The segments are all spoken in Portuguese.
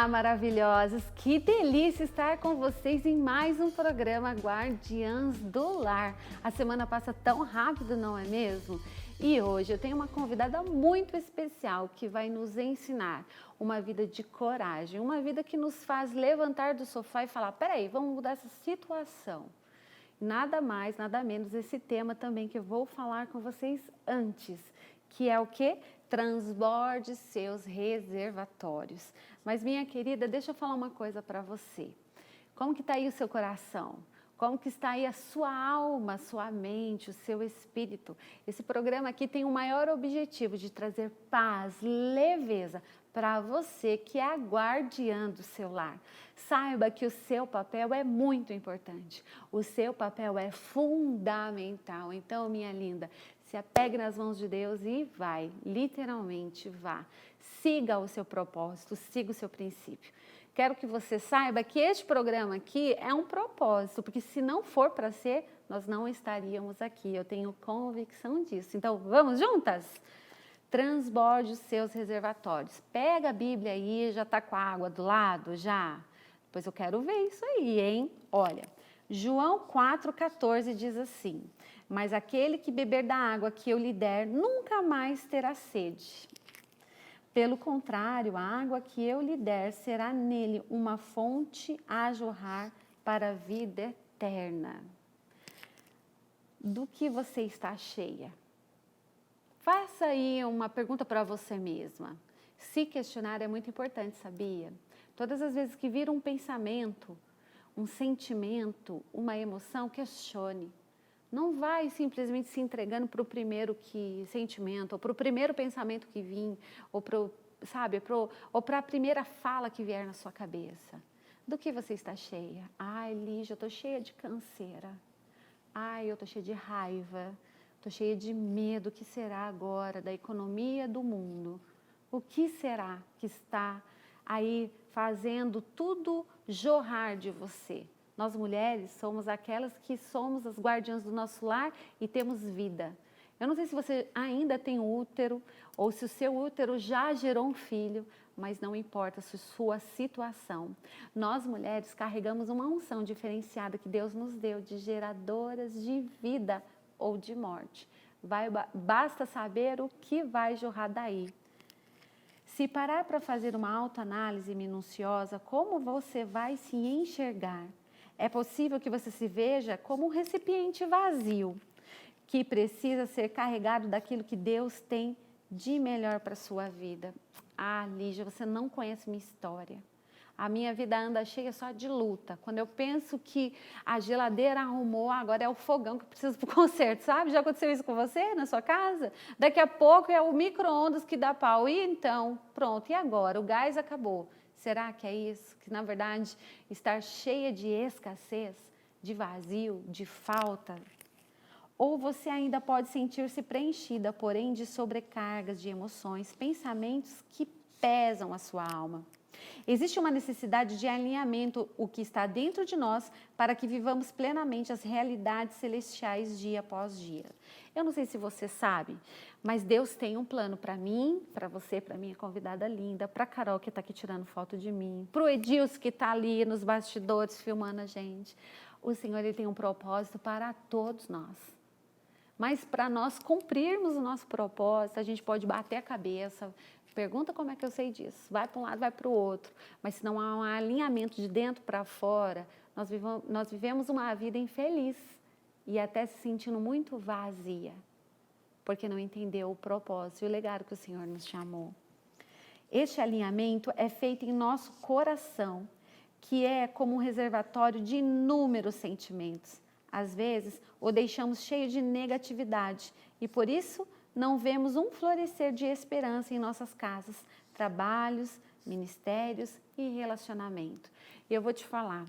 Olá, maravilhosas! Que delícia estar com vocês em mais um programa Guardiãs do Lar. A semana passa tão rápido, não é mesmo? E hoje eu tenho uma convidada muito especial que vai nos ensinar uma vida de coragem, uma vida que nos faz levantar do sofá e falar: peraí, vamos mudar essa situação. Nada mais, nada menos esse tema também que eu vou falar com vocês antes, que é o quê? Transborde seus reservatórios. Mas, minha querida, deixa eu falar uma coisa para você. Como que está aí o seu coração? Como que está aí a sua alma, a sua mente, o seu espírito? Esse programa aqui tem o maior objetivo de trazer paz, leveza para você que é a guardiã do seu lar. Saiba que o seu papel é muito importante. O seu papel é fundamental. Então, minha linda, se apegue nas mãos de Deus e vai, literalmente vá. Siga o seu propósito, siga o seu princípio. Quero que você saiba que este programa aqui é um propósito, porque se não for para ser, nós não estaríamos aqui. Eu tenho convicção disso. Então, vamos juntas? Transborde os seus reservatórios. Pega a Bíblia aí, já está com a água do lado, já? Pois eu quero ver isso aí, hein? Olha, João 4,14 diz assim: mas aquele que beber da água que eu lhe der, nunca mais terá sede. Pelo contrário, a água que eu lhe der será nele uma fonte a jorrar para a vida eterna. Do que você está cheia? Faça aí uma pergunta para você mesma. Se questionar é muito importante, sabia? Todas as vezes que vir um pensamento, um sentimento, uma emoção, questione. Não vai simplesmente se entregando para o primeiro sentimento, ou para o primeiro pensamento que vir, ou para a primeira fala que vier na sua cabeça. Do que você está cheia? Ai, Lígia, eu estou cheia de canseira. Ai, eu estou cheia de raiva. Estou cheia de medo. O que será agora da economia do mundo? O que será que está aí fazendo tudo jorrar de você? Nós mulheres somos aquelas que somos as guardiãs do nosso lar e temos vida. Eu não sei se você ainda tem útero ou se o seu útero já gerou um filho, mas não importa a sua situação. Nós mulheres carregamos uma unção diferenciada que Deus nos deu de geradoras de vida ou de morte. Basta saber o que vai jorrar daí. Se parar para fazer uma autoanálise minuciosa, como você vai se enxergar? É possível que você se veja como um recipiente vazio, que precisa ser carregado daquilo que Deus tem de melhor para a sua vida. Ah, Lígia, você não conhece minha história. A minha vida anda cheia só de luta. Quando eu penso que a geladeira arrumou, agora é o fogão que precisa para o conserto, sabe? Já aconteceu isso com você na sua casa? Daqui a pouco é o micro-ondas que dá pau. E então, pronto, e agora? O gás acabou. Será que é isso? Que, na verdade, estar cheia de escassez, de vazio, de falta? Ou você ainda pode sentir-se preenchida, porém de sobrecargas de emoções, pensamentos que pesam a sua alma. Existe uma necessidade de alinhamento, o que está dentro de nós, para que vivamos plenamente as realidades celestiais dia após dia. Eu não sei se você sabe, mas Deus tem um plano para mim, para você, para minha convidada linda, para a Carol que está aqui tirando foto de mim, para o Edilson que está ali nos bastidores filmando a gente. O Senhor, Ele tem um propósito para todos nós. Mas para nós cumprirmos o nosso propósito, a gente pode bater a cabeça, pergunta como é que eu sei disso, vai para um lado, vai para o outro, mas se não há um alinhamento de dentro para fora, nós vivemos uma vida infeliz e até se sentindo muito vazia, porque não entendeu o propósito e o legado que o Senhor nos chamou. Este alinhamento é feito em nosso coração, que é como um reservatório de inúmeros sentimentos. Às vezes, o deixamos cheio de negatividade e, por isso, não vemos um florescer de esperança em nossas casas, trabalhos, ministérios e relacionamento. E eu vou te falar,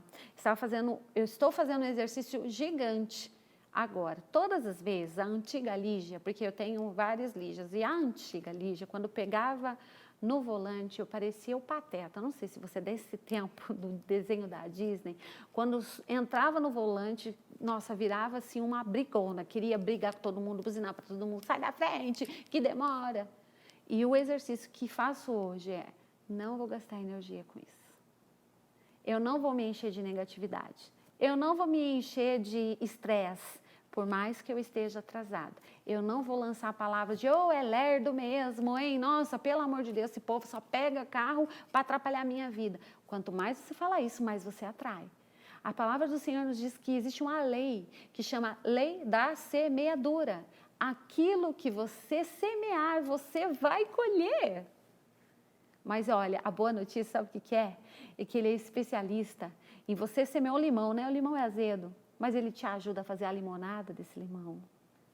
eu estou fazendo um exercício gigante agora. Todas as vezes, a antiga Lígia, porque eu tenho várias Lígias, e a antiga Lígia, quando pegava no volante, eu parecia o Pateta. Não sei se você é desse tempo do desenho da Disney. Quando entrava no volante, nossa, virava assim uma brigona. Queria brigar com todo mundo, buzinar para todo mundo. Sai da frente, que demora. E o exercício que faço hoje é, não vou gastar energia com isso. eu não vou me encher de negatividade. Eu não vou me encher de estresse, por mais que eu esteja atrasada. Eu não vou lançar palavras de, é lerdo mesmo, hein? Nossa, pelo amor de Deus, esse povo só pega carro para atrapalhar a minha vida. Quanto mais você fala isso, mais você atrai. A palavra do Senhor nos diz que existe uma lei que chama lei da semeadura. Aquilo que você semear, você vai colher. Mas olha, a boa notícia, sabe o que é? É que ele é especialista. E você semeou limão, né? O limão é azedo, mas ele te ajuda a fazer a limonada desse limão.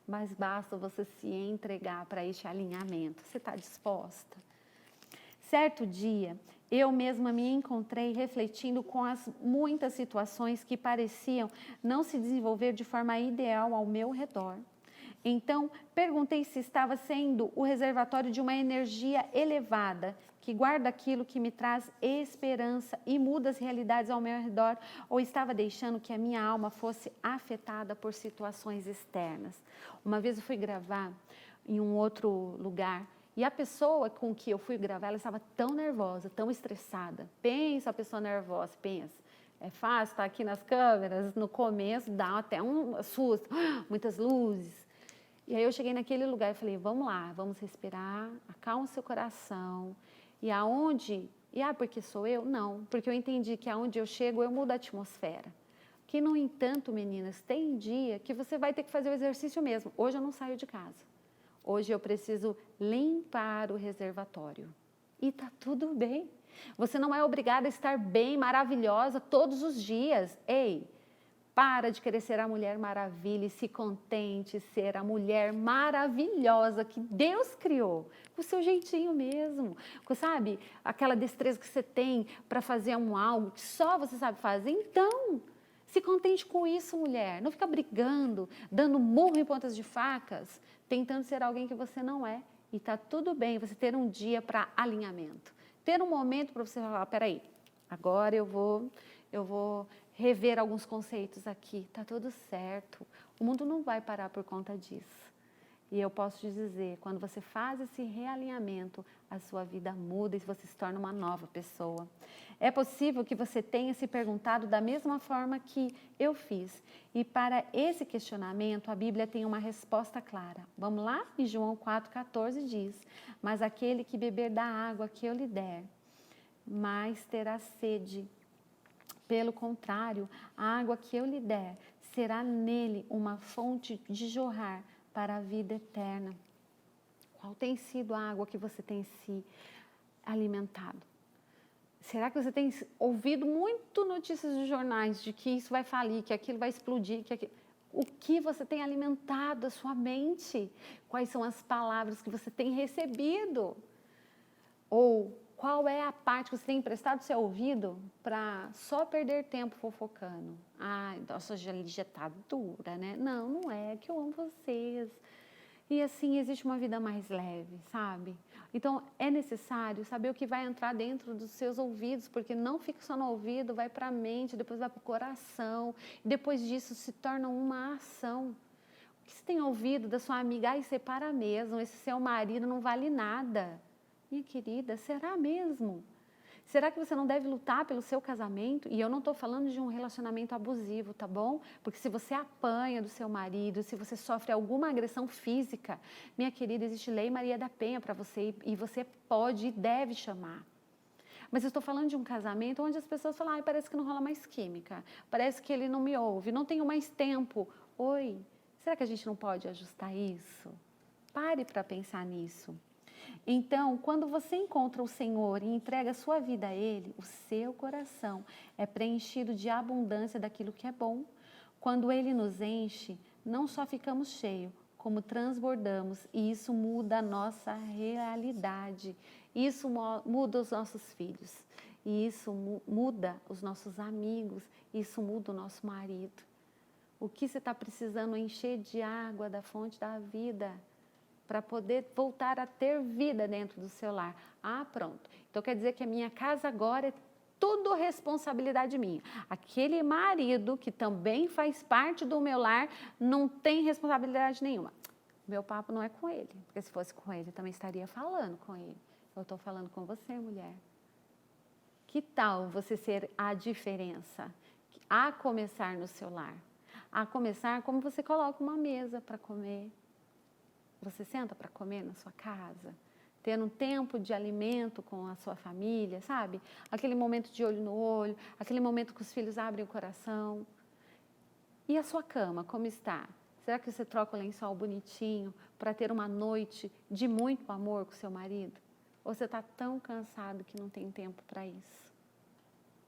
Mas basta você se entregar para este alinhamento. Você está disposta? Certo dia, eu mesma me encontrei refletindo com as muitas situações que pareciam não se desenvolver de forma ideal ao meu redor. Então, perguntei se estava sendo o reservatório de uma energia elevada, que guarda aquilo que me traz esperança e muda as realidades ao meu redor, ou estava deixando que a minha alma fosse afetada por situações externas. Uma vez eu fui gravar em um outro lugar, e a pessoa com que eu fui gravar, ela estava tão nervosa, tão estressada. Pensa a pessoa nervosa, pensa. É fácil estar aqui nas câmeras, no começo dá até um susto, muitas luzes. E aí eu cheguei naquele lugar e falei, vamos lá, vamos respirar, acalma o seu coração. E aonde? Porque sou eu? Não, porque eu entendi que aonde eu chego, eu mudo a atmosfera. Que, no entanto, meninas, tem dia que você vai ter que fazer o exercício mesmo. Hoje eu não saio de casa. Hoje eu preciso limpar o reservatório. E tá tudo bem. Você não é obrigada a estar bem, maravilhosa todos os dias. Ei, para de querer ser a Mulher Maravilha e se contente ser a mulher maravilhosa que Deus criou, com o seu jeitinho mesmo, sabe? Aquela destreza que você tem para fazer algo que só você sabe fazer. Então, se contente com isso, mulher. Não fica brigando, dando murro em pontas de facas, tentando ser alguém que você não é. E tá tudo bem você ter um dia para alinhamento. Ter um momento para você falar, peraí, agora eu vou rever alguns conceitos aqui, tá tudo certo. O mundo não vai parar por conta disso. E eu posso te dizer, quando você faz esse realinhamento, a sua vida muda e você se torna uma nova pessoa. É possível que você tenha se perguntado da mesma forma que eu fiz. E para esse questionamento, a Bíblia tem uma resposta clara. Vamos lá? E João 4,14 diz, mas aquele que beber da água que eu lhe der, mais terá sede. Pelo contrário, a água que eu lhe der será nele uma fonte de jorrar para a vida eterna. Qual tem sido a água que você tem se alimentado? Será que você tem ouvido muito notícias de jornais de que isso vai falir, que aquilo vai explodir, O que você tem alimentado a sua mente? Quais são as palavras que você tem recebido? Ou qual é a parte que você tem emprestado seu ouvido para só perder tempo fofocando? Nossa, já tá dura, né? Não, não é, que eu amo vocês. E assim, existe uma vida mais leve, sabe? Então, é necessário saber o que vai entrar dentro dos seus ouvidos, porque não fica só no ouvido, vai para a mente, depois vai para o coração. E depois disso se torna uma ação. O que você tem ouvido da sua amiga? Separa mesmo, esse seu marido não vale nada. Minha querida, será mesmo? Será que você não deve lutar pelo seu casamento? E eu não estou falando de um relacionamento abusivo, tá bom? Porque se você apanha do seu marido, se você sofre alguma agressão física, minha querida, existe Lei Maria da Penha para você e você pode e deve chamar. Mas eu estou falando de um casamento onde as pessoas falam, parece que não rola mais química, parece que ele não me ouve, não tenho mais tempo. Oi, será que a gente não pode ajustar isso? Pare para pensar nisso. Então, quando você encontra o Senhor e entrega a sua vida a Ele, o seu coração é preenchido de abundância daquilo que é bom. Quando Ele nos enche, não só ficamos cheios, como transbordamos, e isso muda a nossa realidade, isso muda os nossos filhos, e isso muda os nossos amigos, isso muda o nosso marido. O que você está precisando encher de água da fonte da vida? Para poder voltar a ter vida dentro do seu lar. Pronto. Então quer dizer que a minha casa agora é tudo responsabilidade minha. Aquele marido que também faz parte do meu lar não tem responsabilidade nenhuma. Meu papo não é com ele, porque se fosse com ele, eu também estaria falando com ele. Eu estou falando com você, mulher. Que tal você ser a diferença? A começar no seu lar. A começar como você coloca uma mesa para comer. Você senta para comer na sua casa, tendo um tempo de alimento com a sua família, sabe? Aquele momento de olho no olho, aquele momento que os filhos abrem o coração. E a sua cama, como está? Será que você troca o lençol bonitinho para ter uma noite de muito amor com seu marido? Ou você está tão cansado que não tem tempo para isso?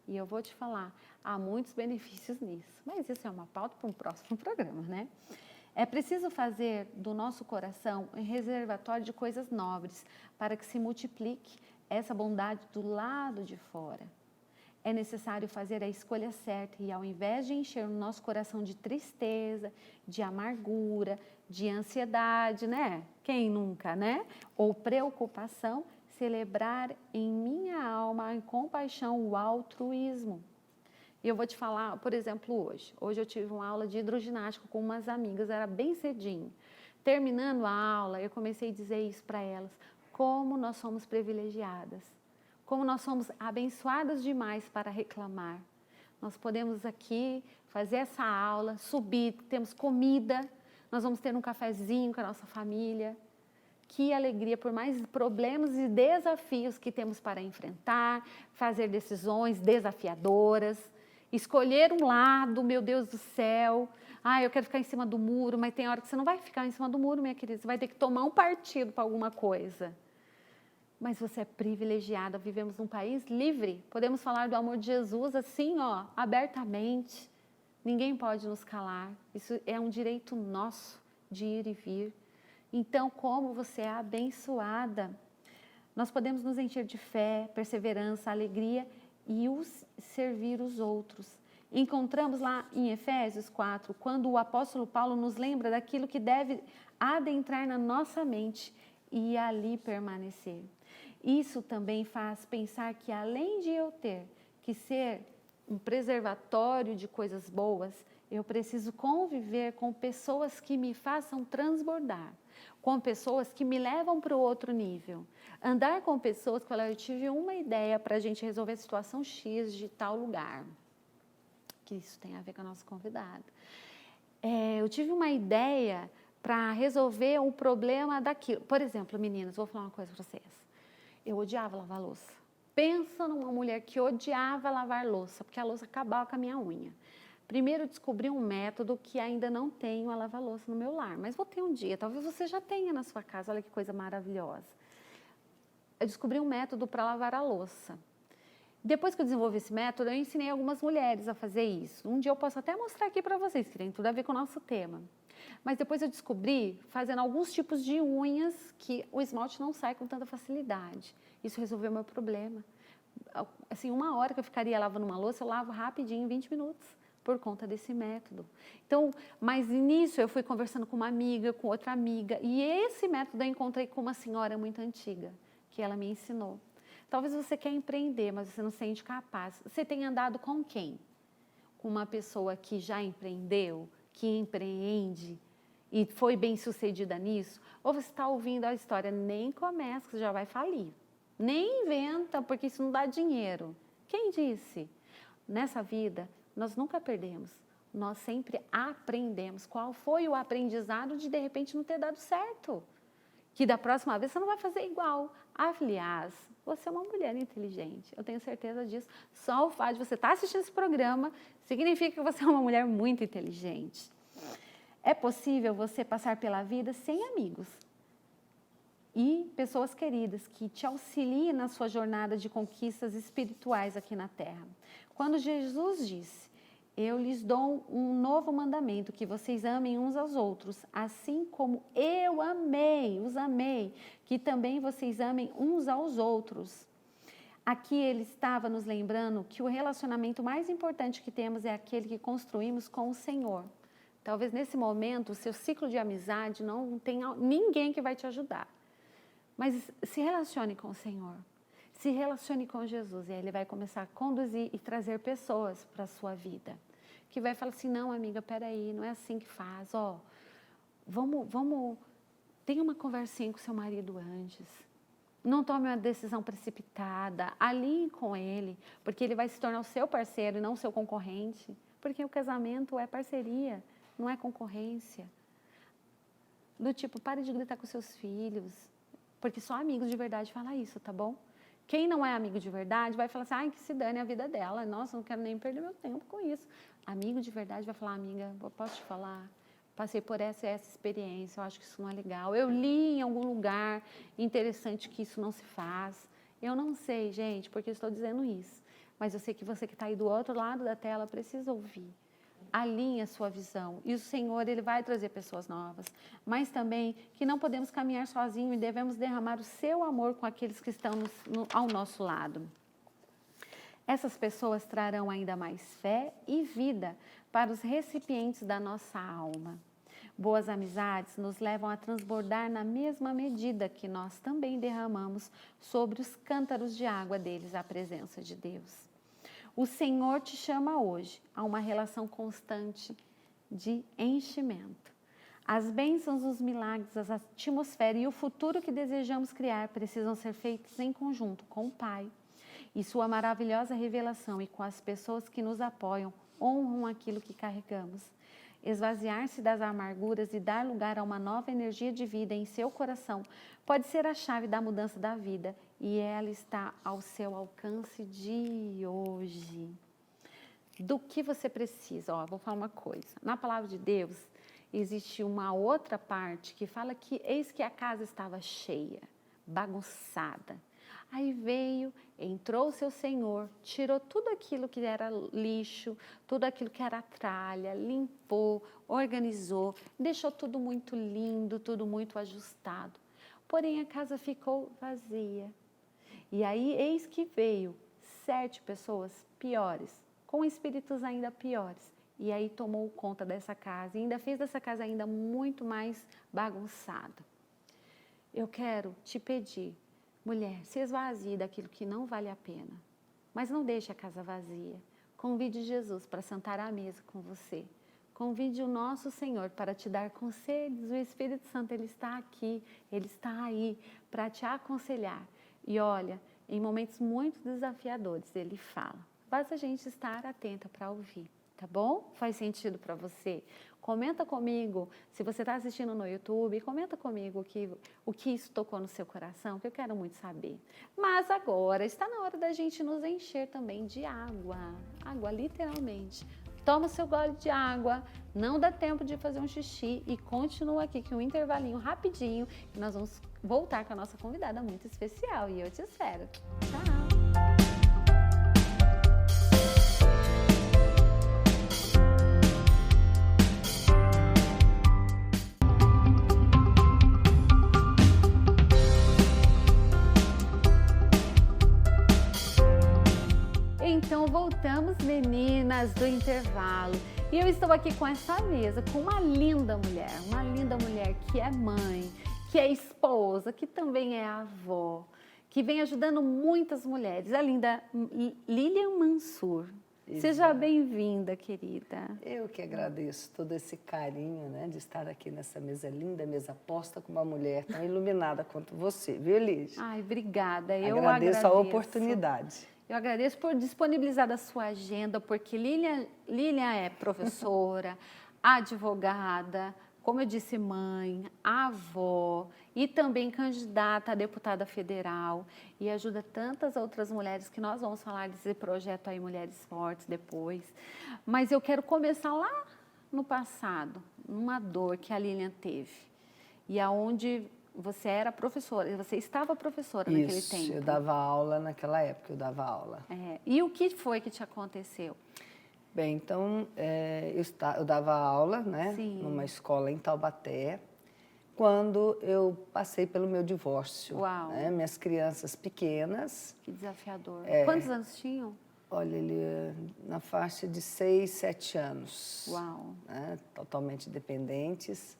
E eu vou te falar, há muitos benefícios nisso. Mas isso é uma pauta para um próximo programa, né? É preciso fazer do nosso coração um reservatório de coisas nobres para que se multiplique essa bondade do lado de fora. É necessário fazer a escolha certa e ao invés de encher o nosso coração de tristeza, de amargura, de ansiedade, né? Quem nunca, né? Ou preocupação, celebrar em minha alma a compaixão, o altruísmo. E eu vou te falar, por exemplo, hoje eu tive uma aula de hidroginástica com umas amigas, era bem cedinho. Terminando a aula, eu comecei a dizer isso para elas, como nós somos privilegiadas, como nós somos abençoadas demais para reclamar. Nós podemos aqui fazer essa aula, subir, temos comida, nós vamos ter um cafezinho com a nossa família. Que alegria, por mais problemas e desafios que temos para enfrentar, fazer decisões desafiadoras, escolher um lado, meu Deus do céu, eu quero ficar em cima do muro, mas tem hora que você não vai ficar em cima do muro, minha querida, você vai ter que tomar um partido para alguma coisa. Mas você é privilegiada, vivemos num país livre, podemos falar do amor de Jesus assim, abertamente, ninguém pode nos calar, isso é um direito nosso de ir e vir. Então, como você é abençoada, nós podemos nos encher de fé, perseverança, alegria e servir os outros. Encontramos lá em Efésios 4, quando o apóstolo Paulo nos lembra daquilo que deve adentrar na nossa mente e ali permanecer. Isso também faz pensar que além de eu ter que ser um preservatório de coisas boas, eu preciso conviver com pessoas que me façam transbordar, com pessoas que me levam para o outro nível. Andar com pessoas que falam, eu tive uma ideia para a gente resolver a situação X de tal lugar. Que isso tem a ver com a nossa convidada. Eu tive uma ideia para resolver um problema daquilo. Por exemplo, meninas, vou falar uma coisa para vocês. Eu odiava lavar louça. Pensa numa mulher que odiava lavar louça, porque a louça acabava com a minha unha. Primeiro, descobri um método que ainda não tenho a lava-louça no meu lar, mas vou ter um dia, talvez você já tenha na sua casa, olha que coisa maravilhosa. Eu descobri um método para lavar a louça. Depois que eu desenvolvi esse método, eu ensinei algumas mulheres a fazer isso. Um dia eu posso até mostrar aqui para vocês, que tem tudo a ver com o nosso tema. Mas depois eu descobri, fazendo alguns tipos de unhas, que o esmalte não sai com tanta facilidade. Isso resolveu o meu problema. Assim, 1 hora que eu ficaria lavando uma louça, eu lavo rapidinho, em 20 minutos. Por conta desse método. Então, mas nisso eu fui conversando com uma amiga, com outra amiga, e esse método eu encontrei com uma senhora muito antiga, que ela me ensinou. Talvez você quer empreender, mas você não se sente capaz. Você tem andado com quem? Com uma pessoa que já empreendeu, que empreende e foi bem sucedida nisso? Ou você está ouvindo a história, nem começa, que você já vai falir. Nem inventa, porque isso não dá dinheiro. Quem disse? Nessa vida, nós nunca perdemos, nós sempre aprendemos. Qual foi o aprendizado de repente não ter dado certo? Que da próxima vez você não vai fazer igual. Aliás, você é uma mulher inteligente, eu tenho certeza disso. Só o fato de você estar assistindo esse programa significa que você é uma mulher muito inteligente. É possível você passar pela vida sem amigos e pessoas queridas que te auxiliem na sua jornada de conquistas espirituais aqui na Terra. Quando Jesus disse, eu lhes dou um novo mandamento, que vocês amem uns aos outros, assim como eu os amei, que também vocês amem uns aos outros. Aqui ele estava nos lembrando que o relacionamento mais importante que temos é aquele que construímos com o Senhor. Talvez nesse momento o seu ciclo de amizade não tenha ninguém que vai te ajudar. Mas se relacione com o Senhor, se relacione com Jesus e aí Ele vai começar a conduzir e trazer pessoas para a sua vida. Que vai falar assim, não amiga, peraí, não é assim que faz, vamos, tenha uma conversinha com seu marido antes. Não tome uma decisão precipitada, alinhe com ele, porque ele vai se tornar o seu parceiro e não o seu concorrente. Porque o casamento é parceria, não é concorrência. Do tipo, pare de gritar com seus filhos, porque só amigos de verdade falam isso, tá bom? Quem não é amigo de verdade vai falar assim, ai, que se dane a vida dela, nossa, não quero nem perder meu tempo com isso. Amigo de verdade vai falar, amiga, eu posso te falar? Passei por essa e essa experiência, eu acho que isso não é legal. Eu li em algum lugar interessante que isso não se faz. Eu não sei, gente, porque eu estou dizendo isso. Mas eu sei que você que está aí do outro lado da tela precisa ouvir. Alinhe a sua visão. E o Senhor, Ele vai trazer pessoas novas. Mas também que não podemos caminhar sozinhos e devemos derramar o seu amor com aqueles que estão ao nosso lado. Essas pessoas trarão ainda mais fé e vida para os recipientes da nossa alma. Boas amizades nos levam a transbordar na mesma medida que nós também derramamos sobre os cântaros de água deles a presença de Deus. O Senhor te chama hoje a uma relação constante de enchimento. As bênçãos, os milagres, a atmosfera e o futuro que desejamos criar precisam ser feitos em conjunto com o Pai. E sua maravilhosa revelação e com as pessoas que nos apoiam honram aquilo que carregamos. Esvaziar-se das amarguras e dar lugar a uma nova energia de vida em seu coração pode ser a chave da mudança da vida e ela está ao seu alcance de hoje. Do que você precisa? Vou falar uma coisa. Na palavra de Deus, existe uma outra parte que fala que eis que a casa estava cheia, bagunçada. Aí veio, entrou o seu Senhor, tirou tudo aquilo que era lixo, tudo aquilo que era tralha, limpou, organizou, deixou tudo muito lindo, tudo muito ajustado. Porém, a casa ficou vazia. E aí, eis que veio 7 pessoas piores, com espíritos ainda piores. E aí tomou conta dessa casa e ainda fez dessa casa ainda muito mais bagunçada. Eu quero te pedir, mulher, se esvazie daquilo que não vale a pena, mas não deixe a casa vazia. Convide Jesus para sentar à mesa com você. Convide o nosso Senhor para te dar conselhos. O Espírito Santo, Ele está aqui, Ele está aí para te aconselhar. E olha, em momentos muito desafiadores, Ele fala. Basta a gente estar atenta para ouvir, tá bom? Faz sentido para você? Comenta comigo, se você está assistindo no YouTube, comenta comigo o que isso tocou no seu coração, que eu quero muito saber. Mas agora está na hora da gente nos encher também de água, água literalmente. Toma o seu gole de água, não dá tempo de fazer um xixi e continua aqui com um intervalinho rapidinho que nós vamos voltar com a nossa convidada muito especial e eu te espero. Tchau! Então voltamos, meninas, do intervalo. E eu estou aqui com essa mesa, com uma linda mulher que é mãe, que é esposa, que também é avó, que vem ajudando muitas mulheres, a linda Lilian Mansur. Exato. Seja bem-vinda, querida. Eu que agradeço todo esse carinho, né, de estar aqui nessa mesa linda, mesa posta com uma mulher tão iluminada quanto você, viu, Lígia? Ai, obrigada. Eu agradeço a oportunidade. Eu agradeço por disponibilizar da sua agenda, porque Lilian é professora, advogada, como eu disse, mãe, avó e também candidata a deputada federal e ajuda tantas outras mulheres que nós vamos falar desse projeto aí, Mulheres Fortes, depois. Mas eu quero começar lá no passado, numa dor que a Lilian teve e aonde você era professora, você estava professora naquele tempo. Isso, eu dava aula naquela época, eu dava aula. E o que foi que te aconteceu? Bem, então, eu dava aula, né, numa escola em Taubaté, quando eu passei pelo meu divórcio. Uau! Né, minhas crianças pequenas. Que desafiador. Quantos anos tinham? Olha, ele na faixa de 6, 7 anos. Uau! Né, totalmente dependentes.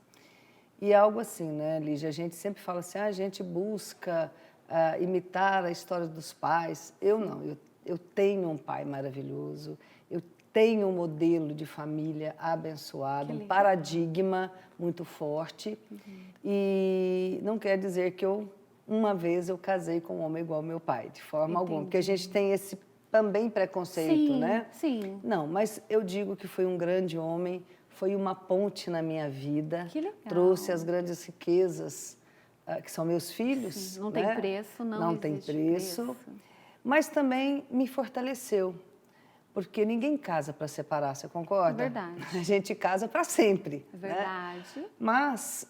E algo assim, né, Lígia? A gente sempre fala assim, a gente busca imitar a história dos pais. Eu não, eu tenho um pai maravilhoso, eu tenho um modelo de família abençoado, um paradigma muito forte. E não quer dizer que eu uma vez eu casei com um homem igual ao meu pai, de forma alguma. Porque a Entendi. gente tem esse também preconceito, Sim, né? sim. Não, mas eu digo que foi um grande homem, foi uma ponte na minha vida. Que legal. Trouxe as grandes riquezas, que são meus filhos. Sim, não né? tem preço, Não tem existe preço. Mas também me fortaleceu. Porque ninguém casa para separar, você concorda? Verdade. A gente casa para sempre. É verdade. Né? Mas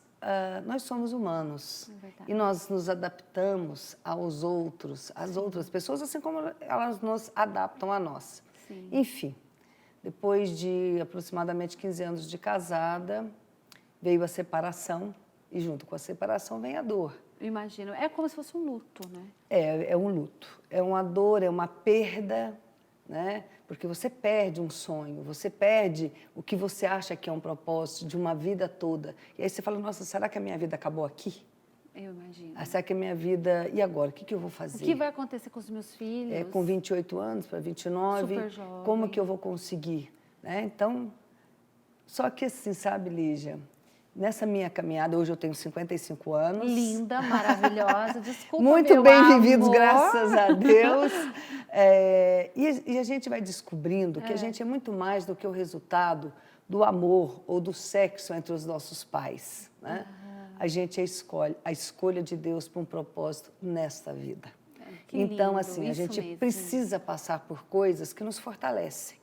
nós somos humanos. É verdade. E nós nos adaptamos aos outros, às outras pessoas, assim como elas nos adaptam a nós. Sim. Enfim, depois de aproximadamente 15 anos de casada, veio a separação e junto com a separação vem a dor. Imagino. É como se fosse um luto, né? É um luto, é uma dor, é uma perda, né? Porque você perde um sonho, você perde o que você acha que é um propósito de uma vida toda. E aí você fala, nossa, será que a minha vida acabou aqui? Eu imagino. Será que a minha vida... E agora? O que eu vou fazer? O que vai acontecer com os meus filhos? Com 28 anos para 29, Super jovem. como que eu vou conseguir? Né? Então, só que assim, sabe, Lígia, nessa minha caminhada, hoje eu tenho 55 anos. Linda, maravilhosa, desculpa, muito meu bem amor. vividos, graças a Deus. E a gente vai descobrindo que a gente é muito mais do que o resultado do amor ou do sexo entre os nossos pais. Né? A gente a escolha de Deus para um propósito nesta vida. Então, assim, a gente precisa passar por coisas que nos fortalecem.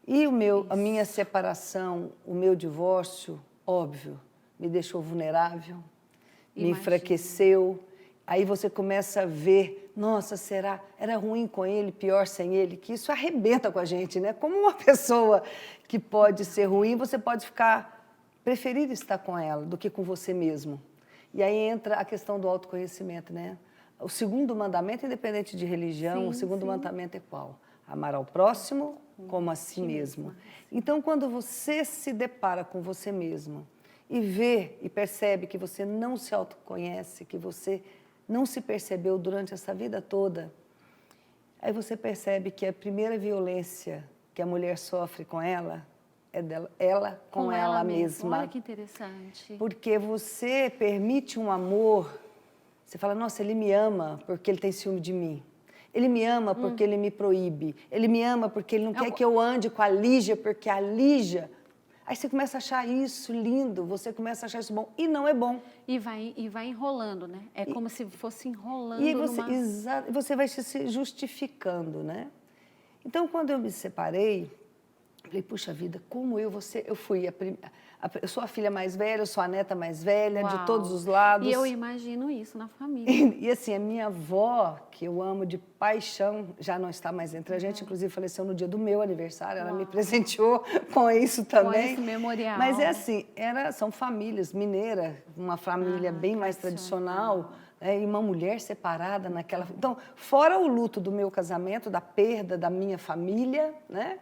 E a minha separação, o meu divórcio, óbvio, me deixou vulnerável, me enfraqueceu. Aí você começa a ver, nossa, será? Era ruim com ele, pior sem ele? Que isso arrebenta com a gente, né? Como uma pessoa que pode ser ruim, você pode preferir estar com ela do que com você mesmo. E aí entra a questão do autoconhecimento, né? O segundo mandamento, independente de religião, o segundo mandamento é qual? Amar ao próximo como a si mesmo. Então, quando você se depara com você mesmo e vê e percebe que você não se autoconhece, que você não se percebeu durante essa vida toda, aí você percebe que a primeira violência que a mulher sofre com ela é ela com ela mesma. Olha que interessante. Porque você permite um amor, você fala, nossa, ele me ama porque ele tem ciúme de mim. Ele me ama porque ele me proíbe. Ele me ama porque ele não quer que eu ande com a Lígia, porque a Lígia... Aí você começa a achar isso lindo, você começa a achar isso bom, e não é bom. E vai enrolando, né? É como se fosse enrolando e você vai se justificando, né? Então, quando eu me separei, falei, puxa vida, como eu fui eu sou a filha mais velha, eu sou a neta mais velha, de todos os lados. E eu imagino isso na família. E assim, a minha avó, que eu amo de paixão, já não está mais entre a gente, inclusive faleceu no dia do meu aniversário, ela me presenteou com isso também. Com esse memorial. Mas é assim, são famílias mineiras, uma família bem mais tradicional, e uma mulher separada naquela... Então, fora o luto do meu casamento, da perda da minha família, né?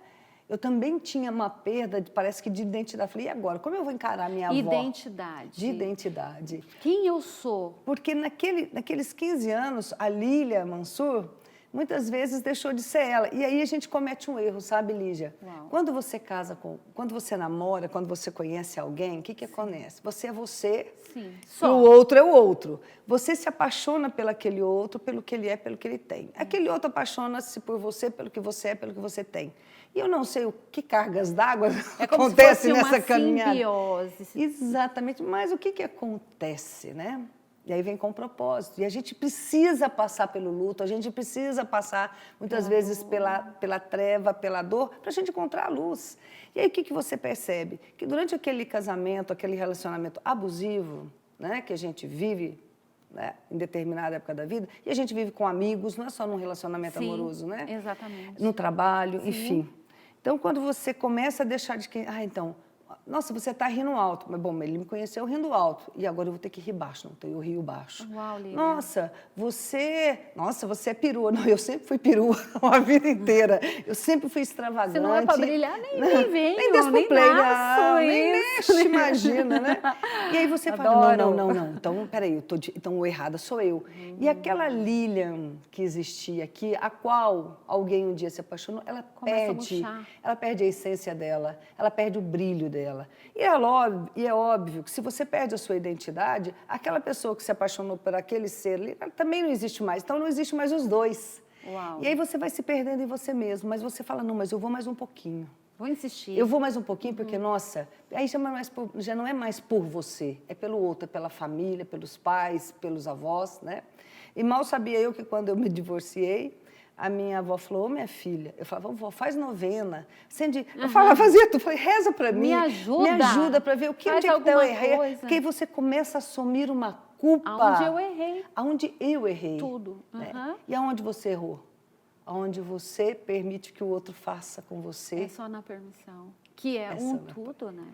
Eu também tinha uma perda, parece que de identidade. Falei, e agora? Como eu vou encarar a minha avó? Identidade. De identidade. Quem eu sou? Porque naqueles 15 anos, a Lília Mansur, muitas vezes deixou de ser ela. E aí a gente comete um erro, sabe, Lígia? Uau. Quando você quando você namora, quando você conhece alguém, o que acontece? Você é você, Sim. E o outro é o outro. Você se apaixona pelo aquele outro, pelo que ele é, pelo que ele tem. Aquele outro apaixona-se por você, pelo que você é, pelo que você tem. E eu não sei o que cargas d'água acontece nessa caminhada. Simbiose. Exatamente, mas o que acontece, né? E aí vem com o propósito. E a gente precisa passar pelo luto, a gente precisa passar, muitas vezes, pela treva, pela dor, para a gente encontrar a luz. E aí o que você percebe? Que durante aquele casamento, aquele relacionamento abusivo, né, que a gente vive, né, em determinada época da vida, e a gente vive com amigos, não é só num relacionamento amoroso, né? Exatamente. No trabalho, enfim. Então, quando você começa a deixar de... então, nossa, você está rindo alto. Mas, bom, ele me conheceu rindo alto. E agora eu vou ter que rir baixo. Não, então eu rio baixo. Uau, Lília. Nossa, você é perua. Não, eu sempre fui perua a vida inteira. Eu sempre fui extravagante. Se não é para brilhar, nem venho, nem desço pro play, nem isso. mexe, imagina, né? E aí você fala, não. Então, peraí, então o errado sou eu. E aquela Lilian que existia aqui, a qual alguém um dia se apaixonou, ela perde a essência dela, ela perde o brilho dela. dela. E é óbvio que se você perde a sua identidade, aquela pessoa que se apaixonou por aquele ser ali também não existe mais. Então, não existe mais os dois. Uau. E aí você vai se perdendo em você mesmo, mas você fala, não, mas eu vou mais um pouquinho. Vou insistir. Eu vou mais um pouquinho, porque, nossa, aí já não é mais por você, é pelo outro, é pela família, pelos pais, pelos avós, né? E mal sabia eu que quando eu me divorciei, a minha avó falou, ô, minha filha, eu falava, vó, faz novena, acende, eu falava, fazia tudo, falei, reza pra mim, me ajuda pra ver o que, onde é que eu errei, porque aí você começa a assumir uma culpa. Aonde eu errei. Aonde eu errei. Tudo. Né? E aonde você errou? Onde você permite que o outro faça com você. É só na permissão, que é tudo, né?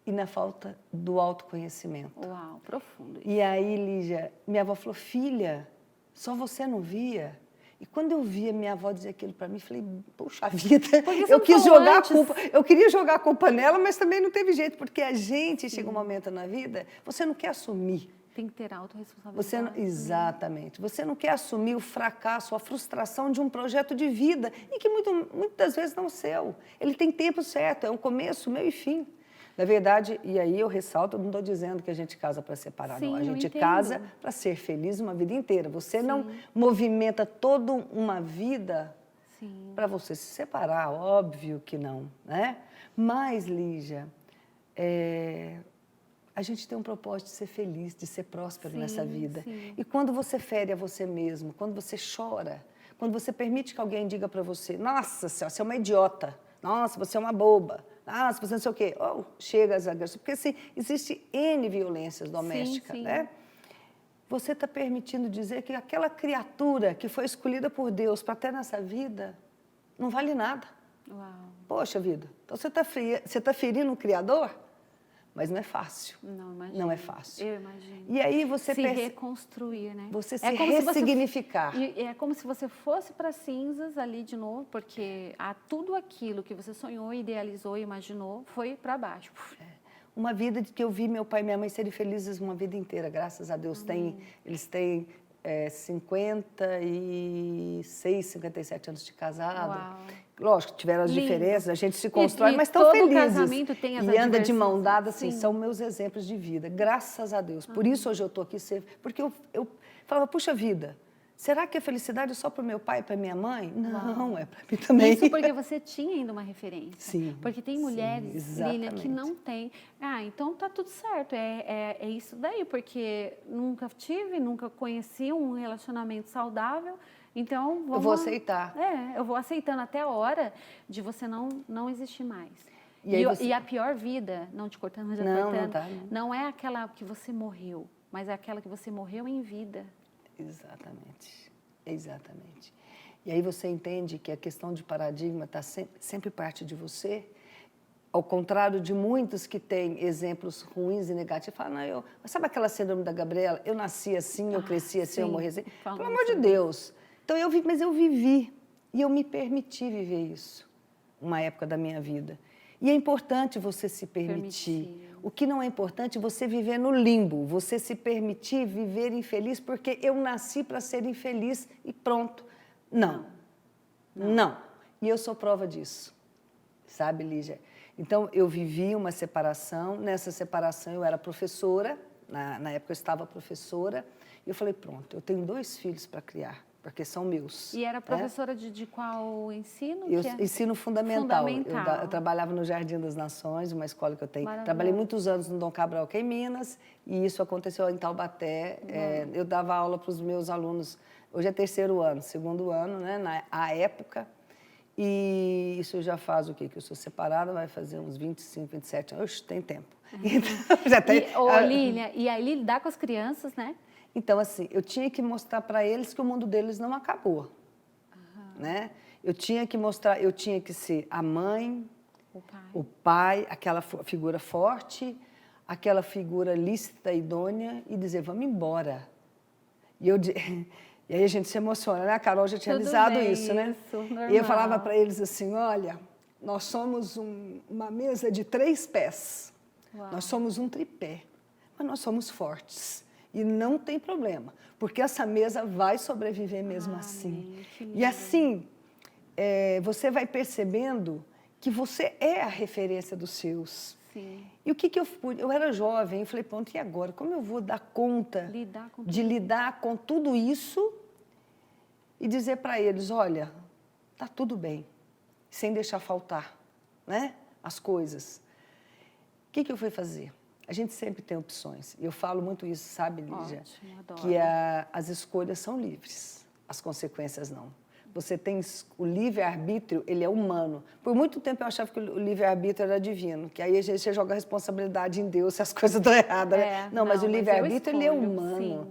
E na falta do autoconhecimento. Uau, profundo. E aí, Lígia, minha avó falou, filha, só você não via? E quando eu via minha avó dizer aquilo para mim, falei, puxa vida, eu quis jogar a culpa. Eu queria jogar a culpa nela, mas também não teve jeito, porque a gente chega um momento na vida, você não quer assumir. Tem que ter autorresponsabilidade. Exatamente. Você não quer assumir o fracasso, a frustração de um projeto de vida, e que muitas vezes não é o seu. Ele tem tempo certo, é um começo, meio e fim. Na verdade, e aí eu ressalto, eu não estou dizendo que a gente casa para separar, não. A gente casa para ser feliz uma vida inteira. Você não movimenta toda uma vida para você se separar, óbvio que não, né? Mas, Lígia, a gente tem um propósito de ser feliz, de ser próspero nessa vida. E quando você fere a você mesmo, quando você chora, quando você permite que alguém diga para você, nossa senhora, você é uma idiota, nossa, você é uma boba, nossa, você não sei o quê, chega às agressões, porque assim, existe N violências domésticas, né? Você está permitindo dizer que aquela criatura que foi escolhida por Deus para ter nessa vida não vale nada. Uau. Poxa vida, então você tá ferindo o Criador? Mas não é fácil. Não, imagino. Não é fácil. Eu imagino. E aí você se reconstruir, né? Você se ressignificar. É como se você fosse para cinzas ali de novo, porque tudo aquilo que você sonhou, idealizou, imaginou, foi para baixo. Uma vida de que eu vi meu pai e minha mãe serem felizes uma vida inteira, graças a Deus. Eles têm 56, 57 anos de casado. Uau. Lógico, tiveram as diferenças, a gente se constrói, e mas estão felizes. Todo casamento tem as e anda de mão dada, assim, Sim. são meus exemplos de vida, graças a Deus. Por isso hoje eu estou aqui, porque eu falava, puxa vida, será que a felicidade é só para o meu pai e para minha mãe? Não, é para mim também. Isso porque você tinha ainda uma referência. Sim. Porque tem mulheres, Lília, que não têm. Então tá tudo certo, é isso daí, porque nunca tive, nunca conheci um relacionamento saudável, então eu vou aceitar. Eu vou aceitando até a hora de você não existir mais. E a pior vida, não te cortando, mas não é aquela que você morreu, mas é aquela que você morreu em vida. Exatamente, exatamente. E aí você entende que a questão de paradigma está sempre parte de você, ao contrário de muitos que têm exemplos ruins e negativos. Falam, sabe aquela síndrome da Gabriela? Eu nasci assim, eu cresci assim, eu morri assim. Pelo amor de Deus. Então, mas eu vivi, e eu me permiti viver isso, uma época da minha vida. E é importante você se permitir. O que não é importante é você viver no limbo, você se permitir viver infeliz, porque eu nasci para ser infeliz e pronto. Não. E eu sou prova disso, sabe, Lígia? Então, eu vivi uma separação, nessa separação eu era professora, na época eu estava professora, e eu falei, pronto, eu tenho 2 filhos para criar. Porque são meus. E era professora de qual ensino? Ensino fundamental. Eu trabalhava no Jardim das Nações, uma escola que eu tenho. Trabalhei muitos anos no Dom Cabral, que é em Minas, e isso aconteceu em Taubaté. Eu dava aula para os meus alunos, hoje é 3º ano, 2º ano, né, na época. E isso já faz o quê? Que eu sou separada, vai fazer uns 25, 27 anos. Oxe, tem tempo. Então, já tem. Lília, e aí lidar com as crianças, né? Então, assim, eu tinha que mostrar para eles que o mundo deles não acabou, né? Eu tinha que ser a mãe, o pai, aquela figura forte, aquela figura lícita e idônea e dizer, vamos embora. E aí a gente se emociona, né? A Carol já tinha avisado isso, né? E eu falava para eles assim, olha, nós somos uma mesa de 3 pés, nós somos um tripé, mas nós somos fortes. E não tem problema, porque essa mesa vai sobreviver mesmo assim. E assim, você vai percebendo que você é a referência dos seus. Sim. E o que que eu pude? Eu era jovem, eu falei, pronto, e agora? Como eu vou dar conta de lidar com tudo isso e dizer para eles, olha, tá tudo bem, sem deixar faltar, né, as coisas. O que que eu fui fazer? A gente sempre tem opções. E eu falo muito isso, sabe, Lígia? Ótimo, adoro. Que as escolhas são livres, as consequências não. Você tem o livre-arbítrio, ele é humano. Por muito tempo eu achava que o livre-arbítrio era divino, que aí você joga a responsabilidade em Deus se as coisas dão erradas, né? Não, mas o livre-arbítrio, ele é humano.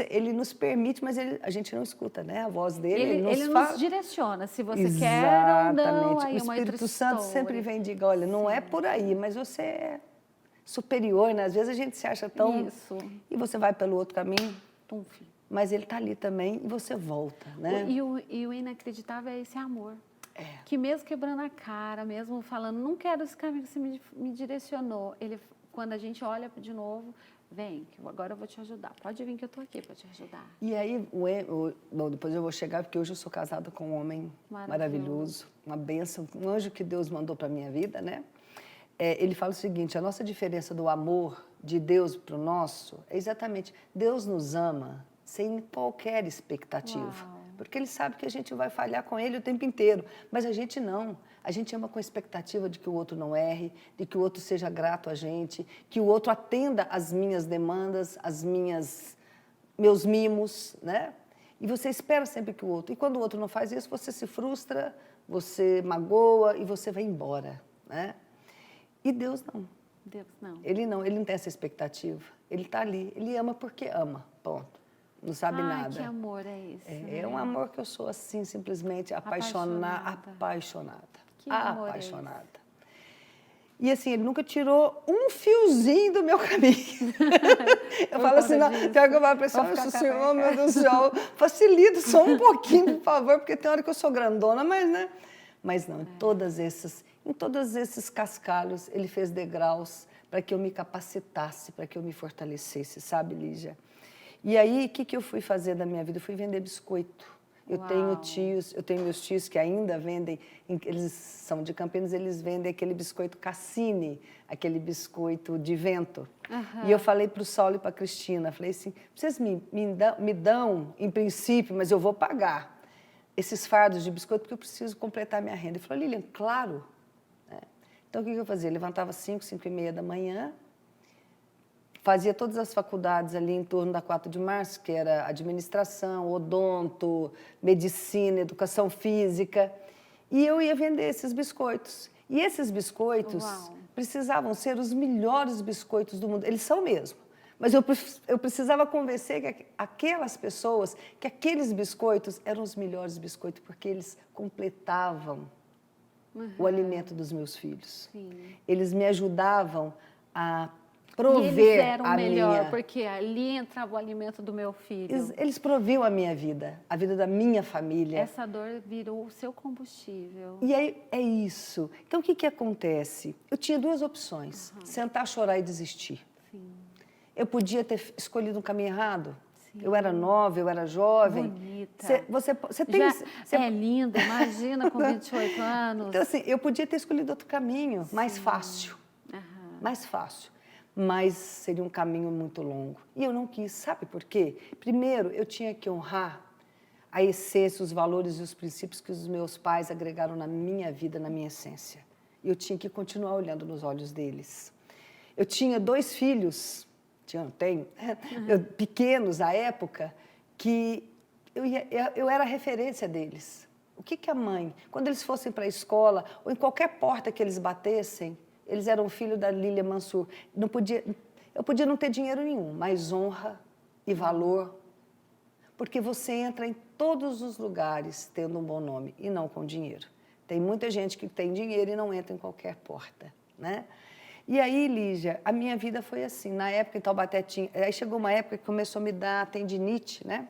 Ele nos permite, mas a gente não escuta, né? A voz dele, ele nos direciona, se você quer ou não, aí o Espírito Santo sempre vem e diga, olha, não é por aí, mas você é superior, né? Às vezes a gente se acha tão... Isso. E você vai pelo outro caminho, Tumfi. mas ele está ali também e você volta, né? E o inacreditável é esse amor. Que mesmo quebrando a cara, mesmo falando, não quero esse caminho que você me direcionou, quando a gente olha de novo, vem, que agora eu vou te ajudar. Pode vir que eu estou aqui para te ajudar. E aí, bom, depois eu vou chegar, porque hoje eu sou casada com um homem maravilhoso, uma bênção, um anjo que Deus mandou para a minha vida, né? Ele fala o seguinte, a nossa diferença do amor de Deus para o nosso é exatamente, Deus nos ama sem qualquer expectativa. Uau. Porque Ele sabe que a gente vai falhar com Ele o tempo inteiro, mas a gente não. A gente ama com a expectativa de que o outro não erre, de que o outro seja grato a gente, que o outro atenda às minhas demandas, meus mimos, né? E você espera sempre que o outro... E quando o outro não faz isso, você se frustra, você magoa e você vai embora, né? E Deus não. Deus não. Ele não tem essa expectativa. Ele está ali, ele ama porque ama, ponto. Não sabe nada. Que amor é esse? É um amor que eu sou assim, simplesmente apaixonada. Que amor apaixonada. É esse? E assim, ele nunca tirou um fiozinho do meu caminho. Eu falo assim, não, tem hora que eu falo para esse senhor, meu Deus do céu, facilita só um pouquinho, por favor, porque tem hora que eu sou grandona, mas, né? Mas não, em todos esses cascalhos, ele fez degraus para que eu me capacitasse, para que eu me fortalecesse, sabe, Lígia? E aí, o que eu fui fazer da minha vida? Eu fui vender biscoito. Eu tenho meus tios que ainda vendem, eles são de Campinas, eles vendem aquele biscoito Cassini, aquele biscoito de vento. Uhum. E eu falei para o Saulo e para a Cristina, falei assim, vocês me dão, em princípio, mas eu vou pagar esses fardos de biscoito porque eu preciso completar minha renda. Ele falou, Lilian, claro. Então, o que eu fazia? Eu levantava 5h30 da manhã, fazia todas as faculdades ali em torno da 4 de março, que era administração, odonto, medicina, educação física, e eu ia vender esses biscoitos. E esses biscoitos precisavam ser os melhores biscoitos do mundo. Eles são mesmo. Mas eu precisava convencer aquelas pessoas que aqueles biscoitos eram os melhores biscoitos, porque eles completavam o alimento dos meus filhos. Sim. Eles me ajudavam a prover eles eram melhor, porque ali entrava o alimento do meu filho. Eles proviam a minha vida, a vida da minha família. Essa dor virou o seu combustível. E aí é isso. Então, o que acontece? Eu tinha duas opções, sentar, chorar e desistir. Sim. Eu podia ter escolhido um caminho errado. Sim. Eu era nova, eu era jovem. Bonita. Você tem... É linda, imagina com 28 anos. Então, assim, eu podia ter escolhido outro caminho, mais fácil. Mais fácil. Mas seria um caminho muito longo. E eu não quis, sabe por quê? Primeiro, eu tinha que honrar a essência, os valores e os princípios que os meus pais agregaram na minha vida, na minha essência. E eu tinha que continuar olhando nos olhos deles. Eu tinha 2 filhos, tenho, pequenos à época, que eu era a referência deles. O que a mãe, quando eles fossem para a escola, ou em qualquer porta que eles batessem, eles eram filho da Lília Mansur. Eu podia não ter dinheiro nenhum, mas honra e valor. Porque você entra em todos os lugares tendo um bom nome e não com dinheiro. Tem muita gente que tem dinheiro e não entra em qualquer porta, né? E aí, Lígia, a minha vida foi assim. Na época, em Taubaté tinha... Aí chegou uma época que começou a me dar tendinite, né?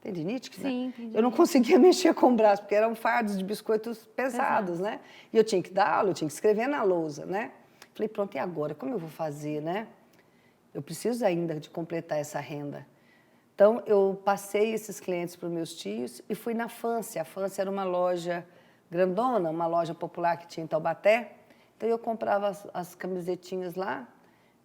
Tendinite? Sim, né? tendinite. Eu não conseguia mexer com o braço, porque eram fardos de biscoitos pesados, né? E eu tinha que dar aula, eu tinha que escrever na lousa, né? Falei, pronto, e agora? Como eu vou fazer, né? Eu preciso ainda de completar essa renda. Então, eu passei esses clientes para os meus tios e fui na Fância. A Fância era uma loja grandona, uma loja popular que tinha em Taubaté. Então eu comprava as camisetinhas lá.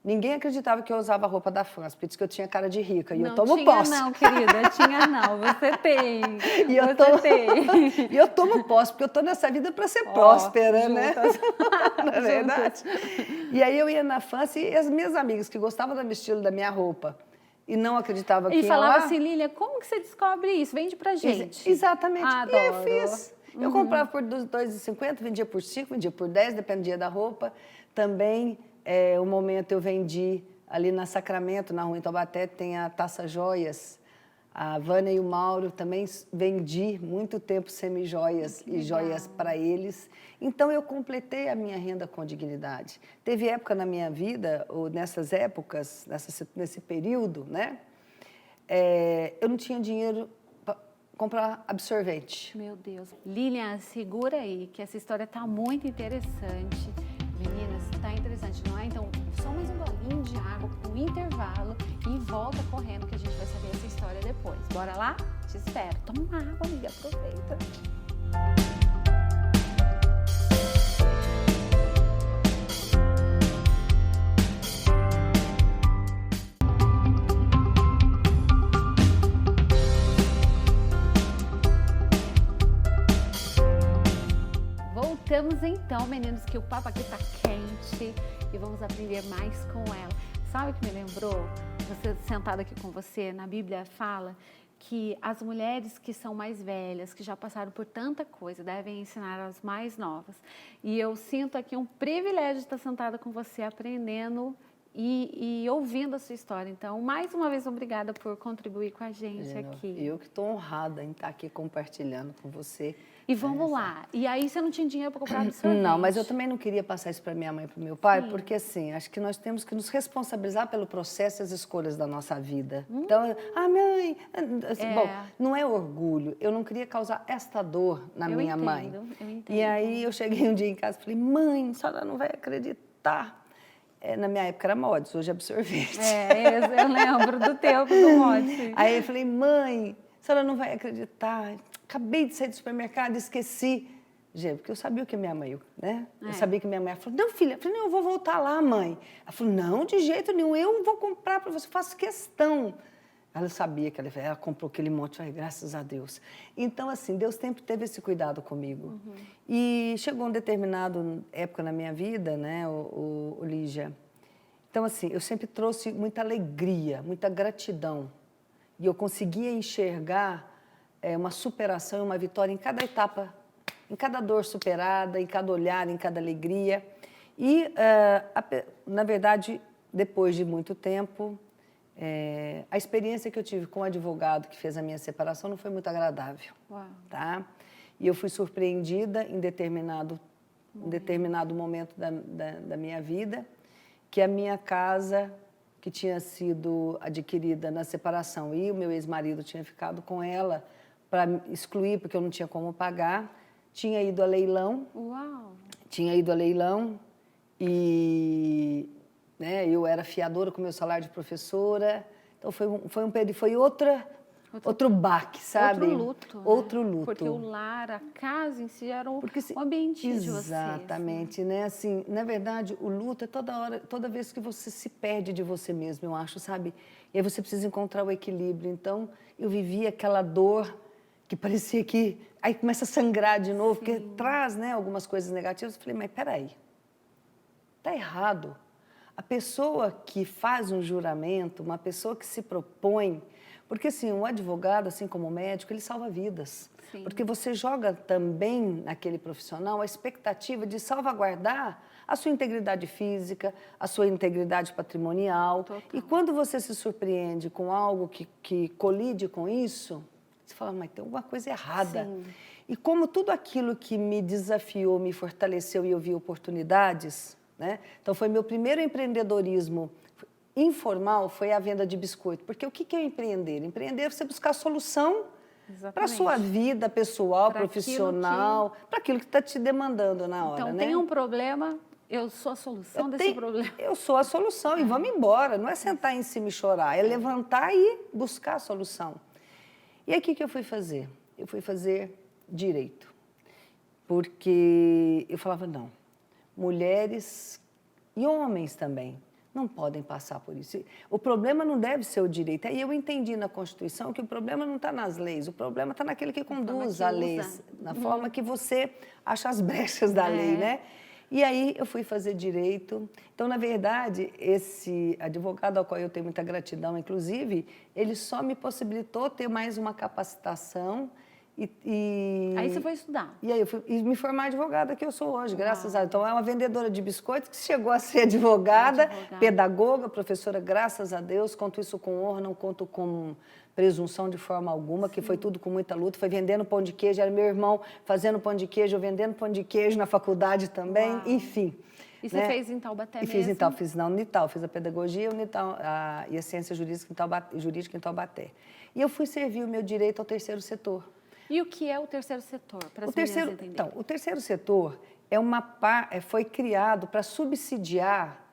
Ninguém acreditava que eu usava a roupa da Fans, porque diz que eu tinha cara de rica. E eu tomo posse. Não, querida, tinha não. Você tem. E eu você tem. E eu tomo posse, porque eu estou nessa vida para ser próspera, né? Não é verdade? E aí eu ia na Fans e as minhas amigas que gostavam do estilo da minha roupa e não acreditavam que E falava lá... assim, Lília, como que você descobre isso? Vende pra gente. Exatamente. Adoro. E eu fiz. Eu comprava por R$2,50, vendia por 5, vendia por 10, dependia da roupa. Também, um momento eu vendi ali na Sacramento, na rua em Taubaté, tem a Taça Joias. A Vânia e o Mauro também vendi muito tempo semi-joias e joias para eles. Então, eu completei a minha renda com dignidade. Teve época na minha vida, ou nessas épocas, nesse período, né? Eu não tinha dinheiro para comprar absorvente. Meu Deus. Lilian, segura aí, que essa história está muito interessante. Meninas, está interessante, não é? Então, só mais um golinho de água com um intervalo e volta correndo que a gente vai saber essa história depois. Bora lá? Te espero. Toma uma água, amiga. Aproveita. Voltamos então, meninos, que o papo aqui tá quente e vamos aprender mais com ela. Sabe o que me lembrou? Você sentada aqui com você, na Bíblia fala que as mulheres que são mais velhas, que já passaram por tanta coisa, devem ensinar as mais novas. E eu sinto aqui um privilégio de estar sentada com você, aprendendo e ouvindo a sua história. Então, mais uma vez, obrigada por contribuir com a gente aqui. Eu que estou honrada em estar aqui compartilhando com você. E vamos lá. E aí você não tinha dinheiro para comprar absorvente? Não, mas eu também não queria passar isso para minha mãe e para o meu pai, porque assim, acho que nós temos que nos responsabilizar pelo processo e as escolhas da nossa vida. Então, mãe, assim, bom, não é orgulho. Eu não queria causar esta dor na minha mãe. Eu entendo. E aí eu cheguei um dia em casa e falei, mãe, a senhora não vai acreditar. Na minha época era Mods, hoje é absorvente. Eu lembro do tempo do Mods. Aí eu falei, mãe, a senhora não vai acreditar. Acabei de sair do supermercado, esqueci. Gente, porque eu sabia o que minha mãe, né? Eu sabia que minha mãe falou, não, filha, eu falei, não, eu vou voltar lá, mãe. Ela falou, não, de jeito nenhum, eu vou comprar para você, faço questão. Ela sabia que ela comprou aquele monte, graças a Deus. Então, assim, Deus sempre teve esse cuidado comigo. E chegou um determinado época na minha vida, né, o Lígia. Então, assim, eu sempre trouxe muita alegria, muita gratidão. E eu conseguia enxergar uma superação, uma vitória em cada etapa, em cada dor superada, em cada olhar, em cada alegria. E, na verdade, depois de muito tempo, a experiência que eu tive com o advogado que fez a minha separação não foi muito agradável. Uau. Tá? E eu fui surpreendida em determinado momento da minha vida, que a minha casa, que tinha sido adquirida na separação e o meu ex-marido tinha ficado com ela para excluir, porque eu não tinha como pagar, tinha ido a leilão. Uau! Tinha ido a leilão e eu era fiadora com o meu salário de professora. Então, foi outro baque, sabe? Outro luto. Outro luto. Porque o lar, a casa em si era o ambiente de vocês. Exatamente, né? Assim, na verdade, o luto é toda vez que você se perde de você mesmo, eu acho, sabe? E aí você precisa encontrar o equilíbrio. Então, eu vivi aquela dor que parecia que... Aí começa a sangrar de novo, porque traz, né, algumas coisas negativas. Eu falei, mas peraí, tá errado. A pessoa que faz um juramento, uma pessoa que se propõe... Porque, assim, um advogado, assim como o médico, ele salva vidas. Sim. Porque você joga também naquele profissional a expectativa de salvaguardar a sua integridade física, a sua integridade patrimonial. Total. E quando você se surpreende com algo que colide com isso, você fala, mas tem alguma coisa errada. Sim. E como tudo aquilo que me desafiou, me fortaleceu e eu vi oportunidades, né? Então, foi meu primeiro empreendedorismo informal, foi a venda de biscoito. Porque o que é empreender? Empreender é você buscar solução para a sua vida pessoal, profissional, para aquilo que está te demandando na hora. Então, né? tem um problema, eu sou a solução desse problema. Eu sou a solução e vamos embora. Não é sentar em cima e chorar, é levantar e buscar a solução. E aí, o que eu fui fazer? Eu fui fazer direito. Porque eu falava, não, mulheres e homens também não podem passar por isso. O problema não deve ser o direito. Aí eu entendi na Constituição que o problema não está nas leis, o problema está naquele que conduz a lei, na forma que você acha as brechas da lei, né? E aí eu fui fazer direito. Então, na verdade, esse advogado ao qual eu tenho muita gratidão, inclusive, ele só me possibilitou ter mais uma capacitação. Aí você foi estudar. E aí eu fui me formar advogada que eu sou hoje, graças a Deus. Então, é uma vendedora de biscoitos que chegou a ser advogada, pedagoga, professora, graças a Deus. Conto isso com honra, não conto com presunção de forma alguma, que foi tudo com muita luta. Foi vendendo pão de queijo, era meu irmão fazendo pão de queijo, eu vendendo pão de queijo na faculdade também, enfim. E você fez em Taubaté mesmo? Fiz na Unital, fiz a pedagogia e a ciência jurídica em Taubaté. E eu fui servir o meu direito ao terceiro setor. E o que é o terceiro setor, para as meninas entenderem? Então, o terceiro setor foi criado para subsidiar,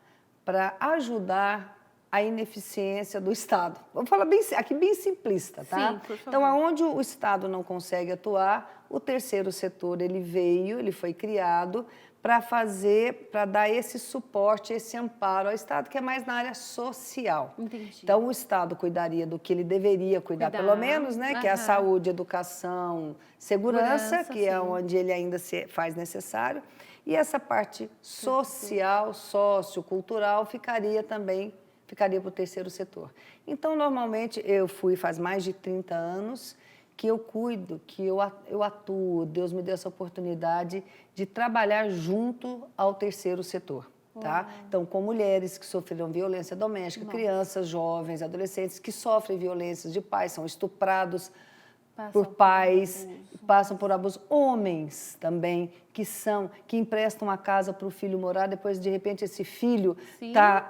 para ajudar a ineficiência do Estado. Vamos falar aqui bem simplista, tá? Sim, por favor. Então, aonde o Estado não consegue atuar, o terceiro setor ele foi criado para dar esse suporte, esse amparo ao Estado, que é mais na área social. Entendi. Então, o Estado cuidaria do que ele deveria cuidar, pelo menos, né? Que é a saúde, educação, segurança, que é onde ele ainda se faz necessário. E essa parte social, sociocultural, ficaria para o terceiro setor. Então, normalmente, faz mais de 30 anos que eu cuido, que eu atuo, Deus me deu essa oportunidade de trabalhar junto ao terceiro setor, tá? Então, com mulheres que sofreram violência doméstica, crianças, jovens, adolescentes que sofrem violências de pais, são estuprados por pais, passam por abuso, homens também, que emprestam a casa para o filho morar, depois, de repente, esse filho tá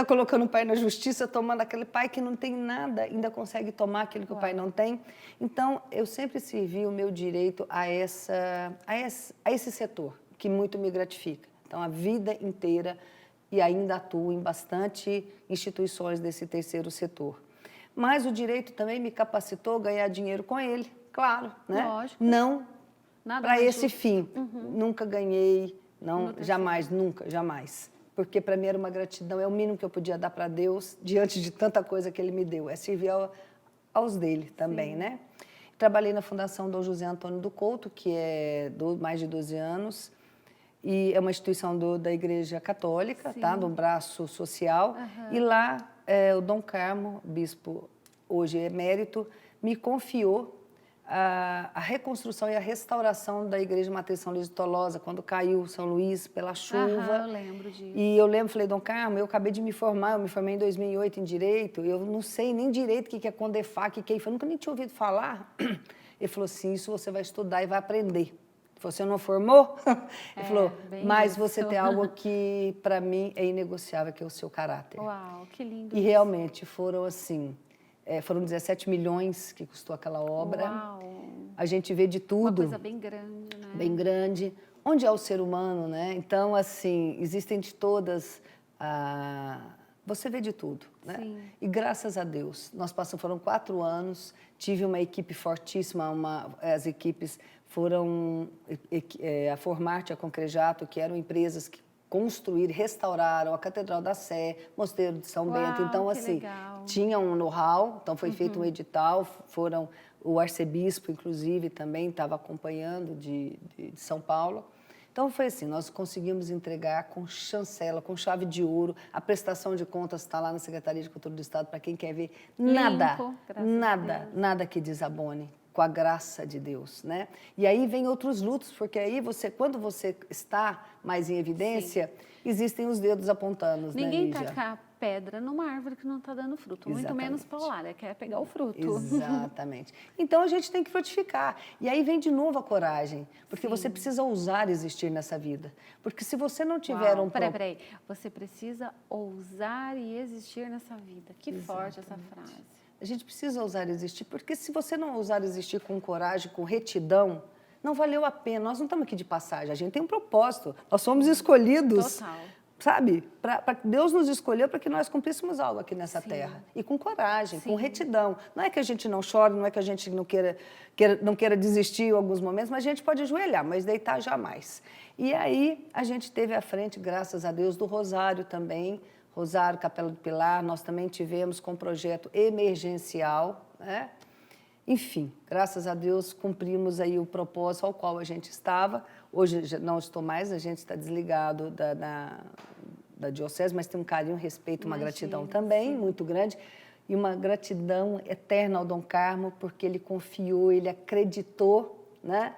colocando o pai na justiça, tomando aquele pai que não tem nada, ainda consegue tomar aquilo que o pai não tem. Então, eu sempre servi o meu direito a esse setor, que muito me gratifica. Então, a vida inteira, e ainda atuo em bastante instituições desse terceiro setor. Mas o direito também me capacitou a ganhar dinheiro com ele, claro, né? Lógico. Não para esse fim. Nunca ganhei, jamais, nunca, jamais. Porque para mim era uma gratidão, é o mínimo que eu podia dar para Deus diante de tanta coisa que Ele me deu, é servir aos dele também, né? Trabalhei na Fundação Dom José Antônio do Couto, que é mais de 12 anos, e é uma instituição da Igreja Católica, tá? Do braço social, e lá o Dom Carmo, bispo hoje emérito, me confiou a reconstrução e a restauração da Igreja Matriz São Luís de Tolosa, quando caiu São Luís pela chuva. Eu lembro disso. E eu falei, Dom Carmo, eu acabei de me formar, eu me formei em 2008 em Direito, eu não sei nem direito o que é CONDEFAC, o que é IFAM, nunca nem tinha ouvido falar. Ele falou assim, isso você vai estudar e vai aprender. Você não formou? Ele falou, mas você tem algo que, para mim, é inegociável, que é o seu caráter. Uau, que lindo. E realmente foram assim, foram 17 milhões que custou aquela obra. Uau. A gente vê de tudo. Uma coisa bem grande, né? Bem grande. Onde é o ser humano, né? Então, assim, existem de todas... Você vê de tudo, né? Sim. E graças a Deus, foram 4 anos, tive uma equipe fortíssima, as equipes foram a Formarte, a Concrejato, que eram empresas que construíram, restauraram a Catedral da Sé, Mosteiro de São Bento. Então, assim, tinha um know-how, então foi feito um edital, o arcebispo, inclusive, também estava acompanhando de São Paulo. Então, foi assim, nós conseguimos entregar com chancela, com chave de ouro, a prestação de contas está lá na Secretaria de Cultura do Estado, para quem quer ver, nada que desabone, com a graça de Deus, né? E aí vem outros lutos, porque aí quando você está mais em evidência, existem os dedos apontando, Ninguém né, Lígia? tacar pedra numa árvore que não está dando fruto, muito menos para lá, quer pegar o fruto. Exatamente. Então, a gente tem que frutificar. E aí vem de novo a coragem, porque você precisa ousar existir nessa vida. Porque se você não tiver Peraí. Você precisa ousar e existir nessa vida. Que forte essa frase. A gente precisa ousar existir, porque se você não ousar existir com coragem, com retidão, não valeu a pena. Nós não estamos aqui de passagem, a gente tem um propósito. Nós somos escolhidos sabe? Deus nos escolheu para que nós cumpríssemos algo aqui nessa terra. E com coragem, com retidão. Não é que a gente não chore, não é que a gente não queira desistir em alguns momentos, mas a gente pode ajoelhar, mas deitar jamais. E aí a gente teve à frente, graças a Deus, do Rosário também, Rosário, Capela do Pilar, nós também tivemos com um projeto emergencial, né? Enfim, graças a Deus cumprimos aí o propósito ao qual a gente estava. Hoje já não estou mais, a gente está desligado da diocese, mas tem um carinho, um respeito, uma gratidão também muito grande. E uma gratidão eterna ao Dom Carmo, porque ele confiou, ele acreditou, né,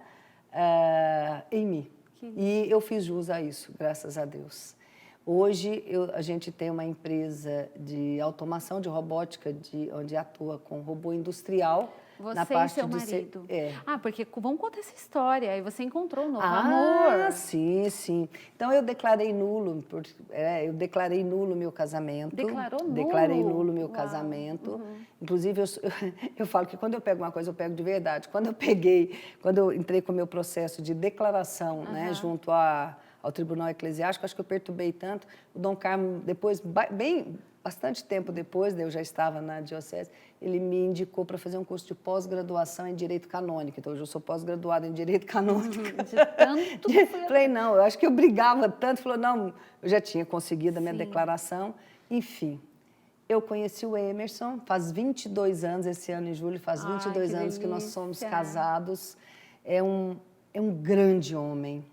em mim. E eu fiz jus a isso, graças a Deus. Hoje a gente tem uma empresa de automação, de robótica, onde atua com robô industrial. Você na parte e seu de marido. É. Ah, porque vamos contar essa história. Aí você encontrou um novo amor. Sim, sim. Então eu declarei nulo, meu casamento. Declarou nulo? Declarei nulo meu casamento. Inclusive, eu falo que quando eu pego uma coisa, eu pego de verdade. Quando eu entrei com o meu processo de declaração, né, junto ao Tribunal Eclesiástico, acho que eu perturbei tanto. O Dom Carmo, depois, bastante tempo depois, eu já estava na diocese, ele me indicou para fazer um curso de pós-graduação em Direito Canônico. Então, hoje eu sou pós-graduada em Direito Canônico. De tanto que foi... Falei, não, eu acho que eu brigava tanto. Falou, não, eu já tinha conseguido a minha declaração. Enfim, eu conheci o Emerson, faz 22 anos, esse ano em julho, faz 22 anos que nós somos casados. É um grande homem.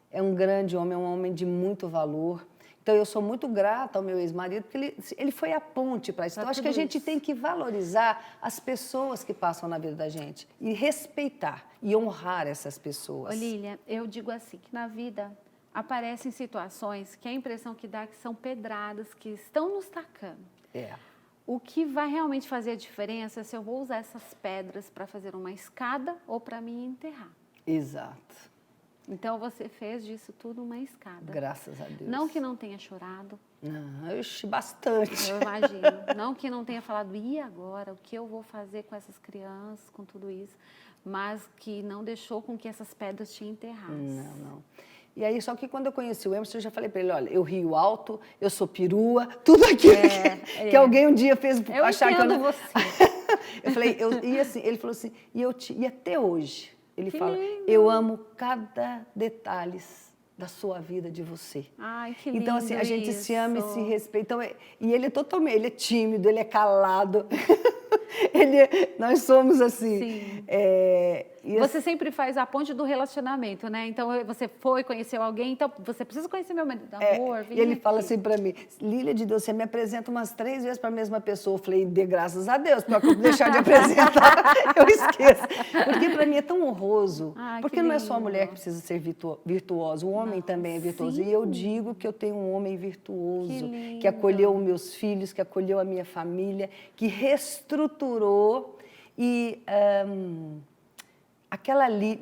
É um grande homem, é um homem de muito valor. Então, eu sou muito grata ao meu ex-marido, porque ele foi a ponte para isso. Então, acho que a gente tem que valorizar as pessoas que passam na vida da gente e respeitar e honrar essas pessoas. Ô, Lília, eu digo assim, que na vida aparecem situações que a impressão que dá é que são pedradas que estão nos tacando. O que vai realmente fazer a diferença é se eu vou usar essas pedras para fazer uma escada ou para me enterrar. Exato. Então, você fez disso tudo uma escada. Graças a Deus. Não que não tenha chorado. Não, bastante. Eu imagino. Não que não tenha falado, e agora? O que eu vou fazer com essas crianças, com tudo isso? Mas que não deixou com que essas pedras te enterrassem. Não. E aí, só que quando eu conheci o Emerson, eu já falei para ele, olha, eu rio alto, eu sou perua, tudo aquilo que alguém um dia fez achar que eu não... você. Eu falei, e assim, ele falou assim, e até hoje... Ele fala, lindo. eu amo cada detalhe da sua vida, de você. Ai, que lindo. Então, assim, a gente se ama e se respeita. Então, e ele ele é tímido, ele é calado. Nós somos assim. Sim. Você assim, sempre faz a ponte do relacionamento, né? Então, você conheceu alguém, então você precisa conhecer meu marido, amor. E ele fala assim para mim, Lília de Deus, você me apresenta umas 3 vezes para a mesma pessoa. Eu falei, dê graças a Deus, porque eu deixar de apresentar, eu esqueço. Porque para mim é tão honroso. Porque não é só a mulher que precisa ser virtuosa, o homem também é virtuoso. Sim. E eu digo que eu tenho um homem virtuoso, que acolheu os meus filhos, que acolheu a minha família, que reestruturou e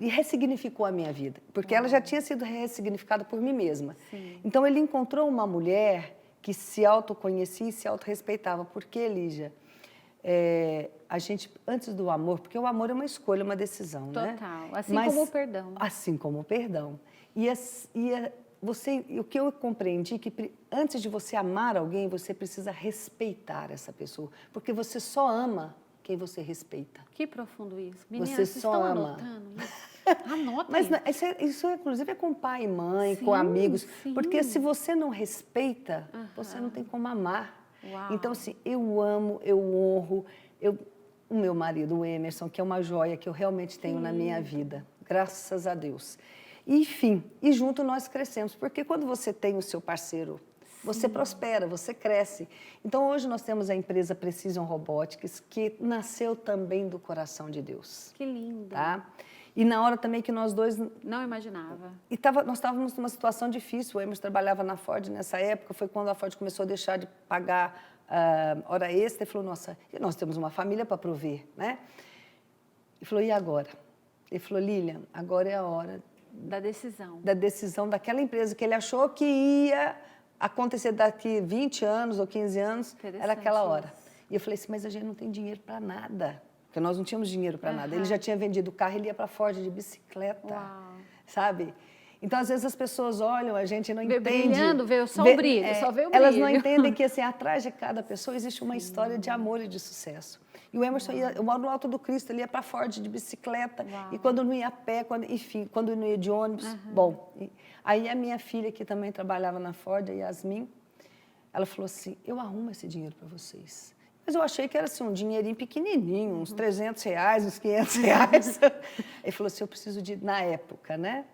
ressignificou a minha vida, porque ela já tinha sido ressignificada por mim mesma. Sim. Então, ele encontrou uma mulher que se autoconhecia e se autorrespeitava. Porque, Lígia, a gente, antes do amor, porque o amor é uma escolha, uma decisão, né? Total, assim como o perdão. Assim como o perdão. O que eu compreendi que antes de você amar alguém, você precisa respeitar essa pessoa, porque você só ama quem você respeita. Que profundo isso. Meninas, você vocês só estão ama. Anotando isso? Anota Mas isso. isso, inclusive, é com pai e mãe, Sim, com amigos. sim. Porque se você não respeita, você não tem como amar. Uau. Então, assim, eu amo, eu honro. O meu marido, o Emerson, que é uma joia que eu realmente tenho na minha vida. Graças a Deus. Enfim, e junto nós crescemos. Porque quando você tem o seu parceiro, você prospera, você cresce. Então, hoje nós temos a empresa Precision Robotics, que nasceu também do coração de Deus. Que lindo. Tá? E na hora também que nós dois... Não imaginava. E nós estávamos numa situação difícil. O Emerson trabalhava na Ford nessa época, foi quando a Ford começou a deixar de pagar hora extra. E falou, nossa, nós temos uma família para prover, né? E falou, e agora? Ele falou, Lilian, agora é a hora... Da decisão. Da decisão daquela empresa que ele achou que ia... acontecer daqui 20 anos ou 15 anos, era aquela hora. E eu falei assim, mas a gente não tem dinheiro para nada. Porque nós não tínhamos dinheiro para nada. Ele já tinha vendido o carro, ele ia para a Ford de bicicleta, sabe? Então, às vezes, as pessoas olham, a gente não Vê entende. brilhando, vê só o brilho, só vê o brilho. Elas não entendem que, assim, atrás de cada pessoa existe uma história de amor e de sucesso. E o Emerson, eu moro no Alto do Cristo, ele ia para Ford de bicicleta, e quando não ia a pé, enfim, quando não ia de ônibus, bom. Aí a minha filha, que também trabalhava na Ford, a Yasmin, ela falou assim, eu arrumo esse dinheiro para vocês. Mas eu achei que era assim, um dinheirinho pequenininho, uns R$300, uns R$500. Ele falou assim, eu preciso de, na época, né?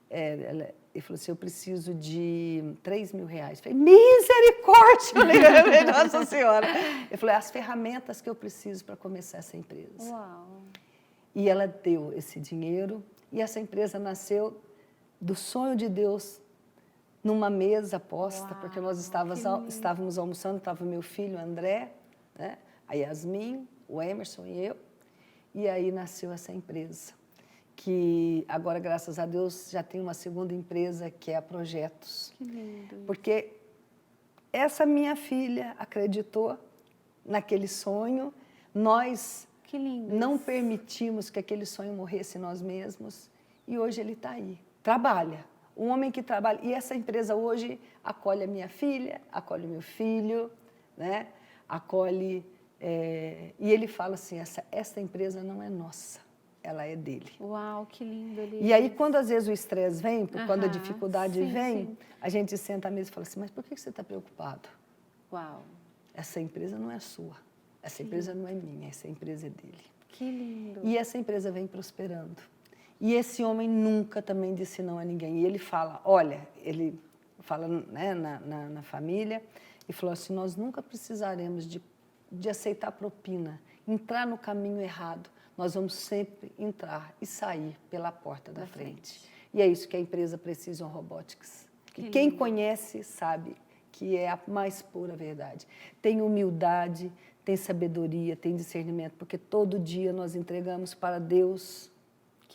Ele falou assim, eu preciso de R$3.000. Eu falei, misericórdia! Nossa Senhora! Ele falou, as ferramentas que eu preciso para começar essa empresa. Uau. E ela deu esse dinheiro, e essa empresa nasceu do sonho de Deus numa mesa posta, porque nós estávamos almoçando, estava meu filho, André, né? A Yasmin, o Emerson e eu, e aí nasceu essa empresa, que agora, graças a Deus, já tem uma segunda empresa, que é a Projetos. Que lindo. Porque essa minha filha acreditou naquele sonho, nós não permitimos que aquele sonho morresse em nós mesmos, e hoje ele está aí, trabalha. Um homem que trabalha, e essa empresa hoje acolhe a minha filha, acolhe o meu filho, né? Acolhe, e ele fala assim, essa empresa não é nossa, ela é dele. Uau, que lindo. E aí, quando às vezes o estresse vem, quando a dificuldade vem, a gente senta à mesa e fala assim, mas por que você está preocupado? Uau. Essa empresa não é sua, essa empresa não é minha, essa empresa é dele. Que lindo. E essa empresa vem prosperando. E esse homem nunca também disse não a ninguém. E ele fala, olha, ele fala, né, na família, e falou assim, nós nunca precisaremos de aceitar propina, entrar no caminho errado. Nós vamos sempre entrar e sair pela porta da frente. E é isso que a empresa Precision Robotics. E quem conhece sabe que é a mais pura verdade. Tem humildade, tem sabedoria, tem discernimento, porque todo dia nós entregamos para Deus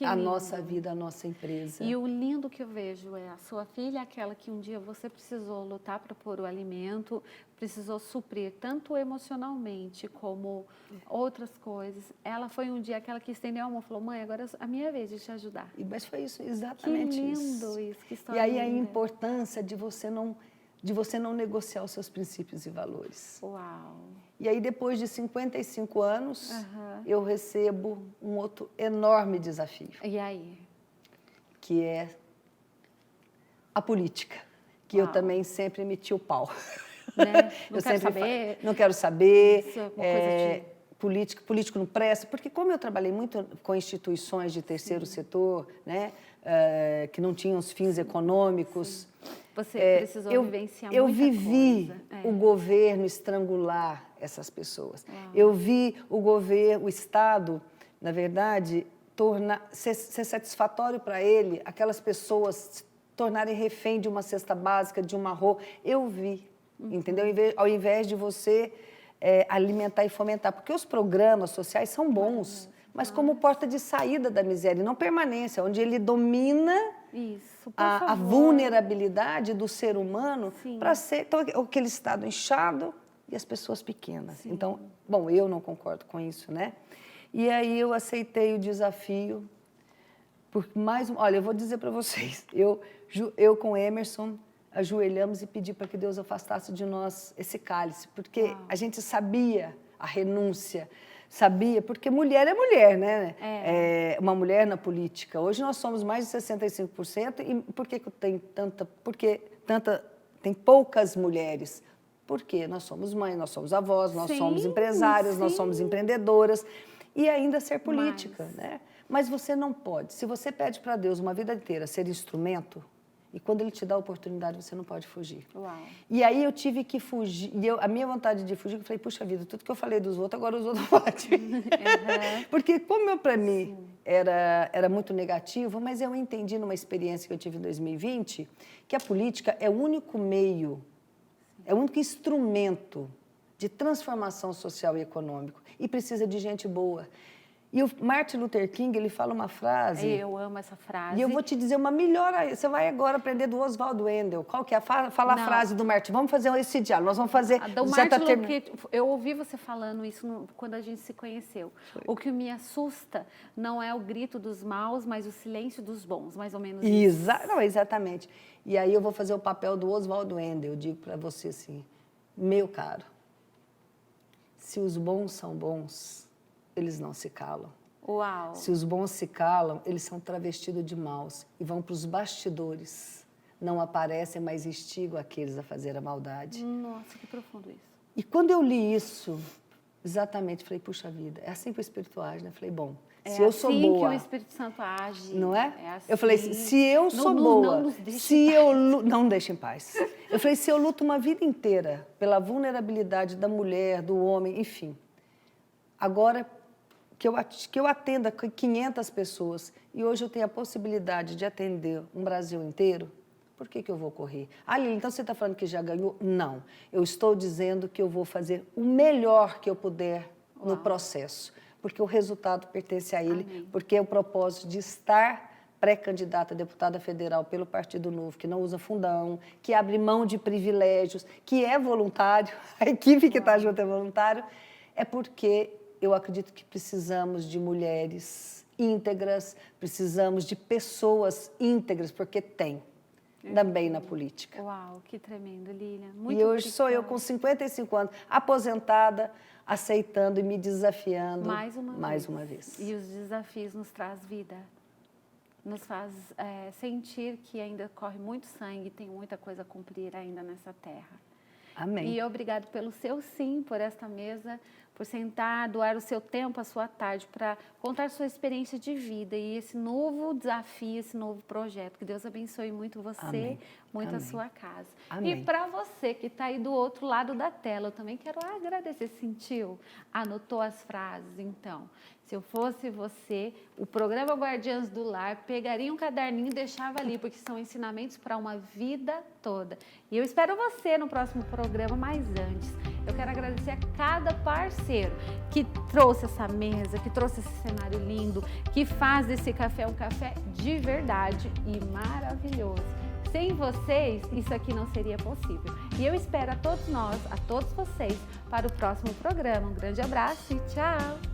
a nossa vida, a nossa empresa. E o lindo que eu vejo é a sua filha, aquela que um dia você precisou lutar para pôr o alimento, precisou suprir tanto emocionalmente como outras coisas.Ela foi um dia aquela que estendeu a mão e falou, mãe, agora é a minha vez de te ajudar. Mas foi isso, exatamente isso. Que lindo isso, que história E aí linda. a importância de você não negociar os seus princípios e valores. Uau! E aí, depois de 55 anos, eu recebo um outro enorme desafio. E aí? Que é a política, que eu também sempre meti o pau. Né? Não quero saber. Não quero saber. Isso é uma coisa de... Político não presta, porque como eu trabalhei muito com instituições de terceiro setor, né, que não tinham os fins econômicos... Você precisou vivenciar muita coisa. Eu vivi o governo estrangular essas pessoas. Eu vi o Estado, na verdade, ser satisfatório para ele, aquelas pessoas se tornarem refém de uma cesta básica, de uma roupa. Eu vi, entendeu? Ao invés de você alimentar e fomentar. Porque os programas sociais são bons, mas como porta de saída da miséria, e não permanência, onde ele domina... a vulnerabilidade do ser humano para ser aquele estado inchado e as pessoas pequenas. Sim. Então, bom, eu não concordo com isso, né? E aí eu aceitei o desafio. Olha, eu vou dizer para vocês, eu com Emerson ajoelhamos e pedi para que Deus afastasse de nós esse cálice, porque a gente sabia a renúncia, sabia, porque mulher é mulher, né? Uma mulher na política. Hoje nós somos mais de 65%, e por que tem poucas mulheres? Porque nós somos mães, nós somos avós, nós somos empresárias, nós somos empreendedoras, e ainda ser política, né? Mas você não pode. Se você pede para Deus uma vida inteira ser instrumento, e quando Ele te dá a oportunidade, você não pode fugir. Uau. E aí eu tive que fugir. E a minha vontade de fugir, eu falei, puxa vida, tudo que eu falei dos outros, agora os outros podem. Porque como para mim era muito negativo, mas eu entendi numa experiência que eu tive em 2020, que a política é o único meio, é o único instrumento de transformação social e econômico. E precisa de gente boa. E o Martin Luther King, ele fala uma frase... Eu amo essa frase. E eu vou te dizer uma melhor... Você vai agora aprender do Oswald Wendell. Qual que é? Fala a frase do Martin. Vamos fazer esse diálogo. Nós vamos fazer... Do Martin Luther King, eu ouvi você falando isso quando a gente se conheceu. Foi. O que me assusta não é o grito dos maus, mas o silêncio dos bons. Mais ou menos isso. Não, exatamente. E aí eu vou fazer o papel do Oswald Wendell. Eu digo para você assim, meu caro, se os bons são bons, eles não se calam. Uau. Se os bons se calam, eles são travestidos de maus e vão para os bastidores. Não aparecem, mas instigam aqueles a fazer a maldade. Nossa, que profundo isso. E quando eu li isso, exatamente, falei, puxa vida, é assim que o Espírito age, né? Falei, bom, se eu sou boa... É assim que o Espírito Santo age. Não é? Assim. Eu falei, se eu sou boa, não nos deixa em paz. Não deixa em paz. Eu falei, se eu luto uma vida inteira pela vulnerabilidade da mulher, do homem, enfim, agora que eu atenda 500 pessoas e hoje eu tenho a possibilidade de atender um Brasil inteiro, por que eu vou correr? Ah, Lili, então você está falando que já ganhou? Não. Eu estou dizendo que eu vou fazer o melhor que eu puder no processo, porque o resultado pertence a ele, Amém. porque é o propósito de estar pré-candidata a deputada federal pelo Partido Novo, que não usa fundão, que abre mão de privilégios, que é voluntário, a equipe que está junto é voluntário, é porque eu acredito que precisamos de mulheres íntegras, precisamos de pessoas íntegras, porque tem. Também na política. Uau, que tremendo, Lilian. Muito e hoje sou eu com 55 anos, aposentada, aceitando e me desafiando mais uma vez. E os desafios nos traz vida, nos faz sentir que ainda corre muito sangue, tem muita coisa a cumprir ainda nessa terra. Amém. E obrigado pelo seu sim, por esta mesa, por sentar, doar o seu tempo, a sua tarde, para contar sua experiência de vida e esse novo desafio, esse novo projeto. Que Deus abençoe muito você, Amém. muito Amém. a sua casa. Amém. E para você que está aí do outro lado da tela, eu também quero agradecer. Sentiu? Anotou as frases? Então, se eu fosse você, o programa Guardiãs do Lar pegaria um caderninho e deixava ali, porque são ensinamentos para uma vida toda. E eu espero você no próximo programa, mas antes, eu quero agradecer a cada parceiro que trouxe essa mesa, que trouxe esse cenário lindo, que faz desse café um café de verdade e maravilhoso. Sem vocês, isso aqui não seria possível. E eu espero a todos nós, a todos vocês, para o próximo programa. Um grande abraço e tchau!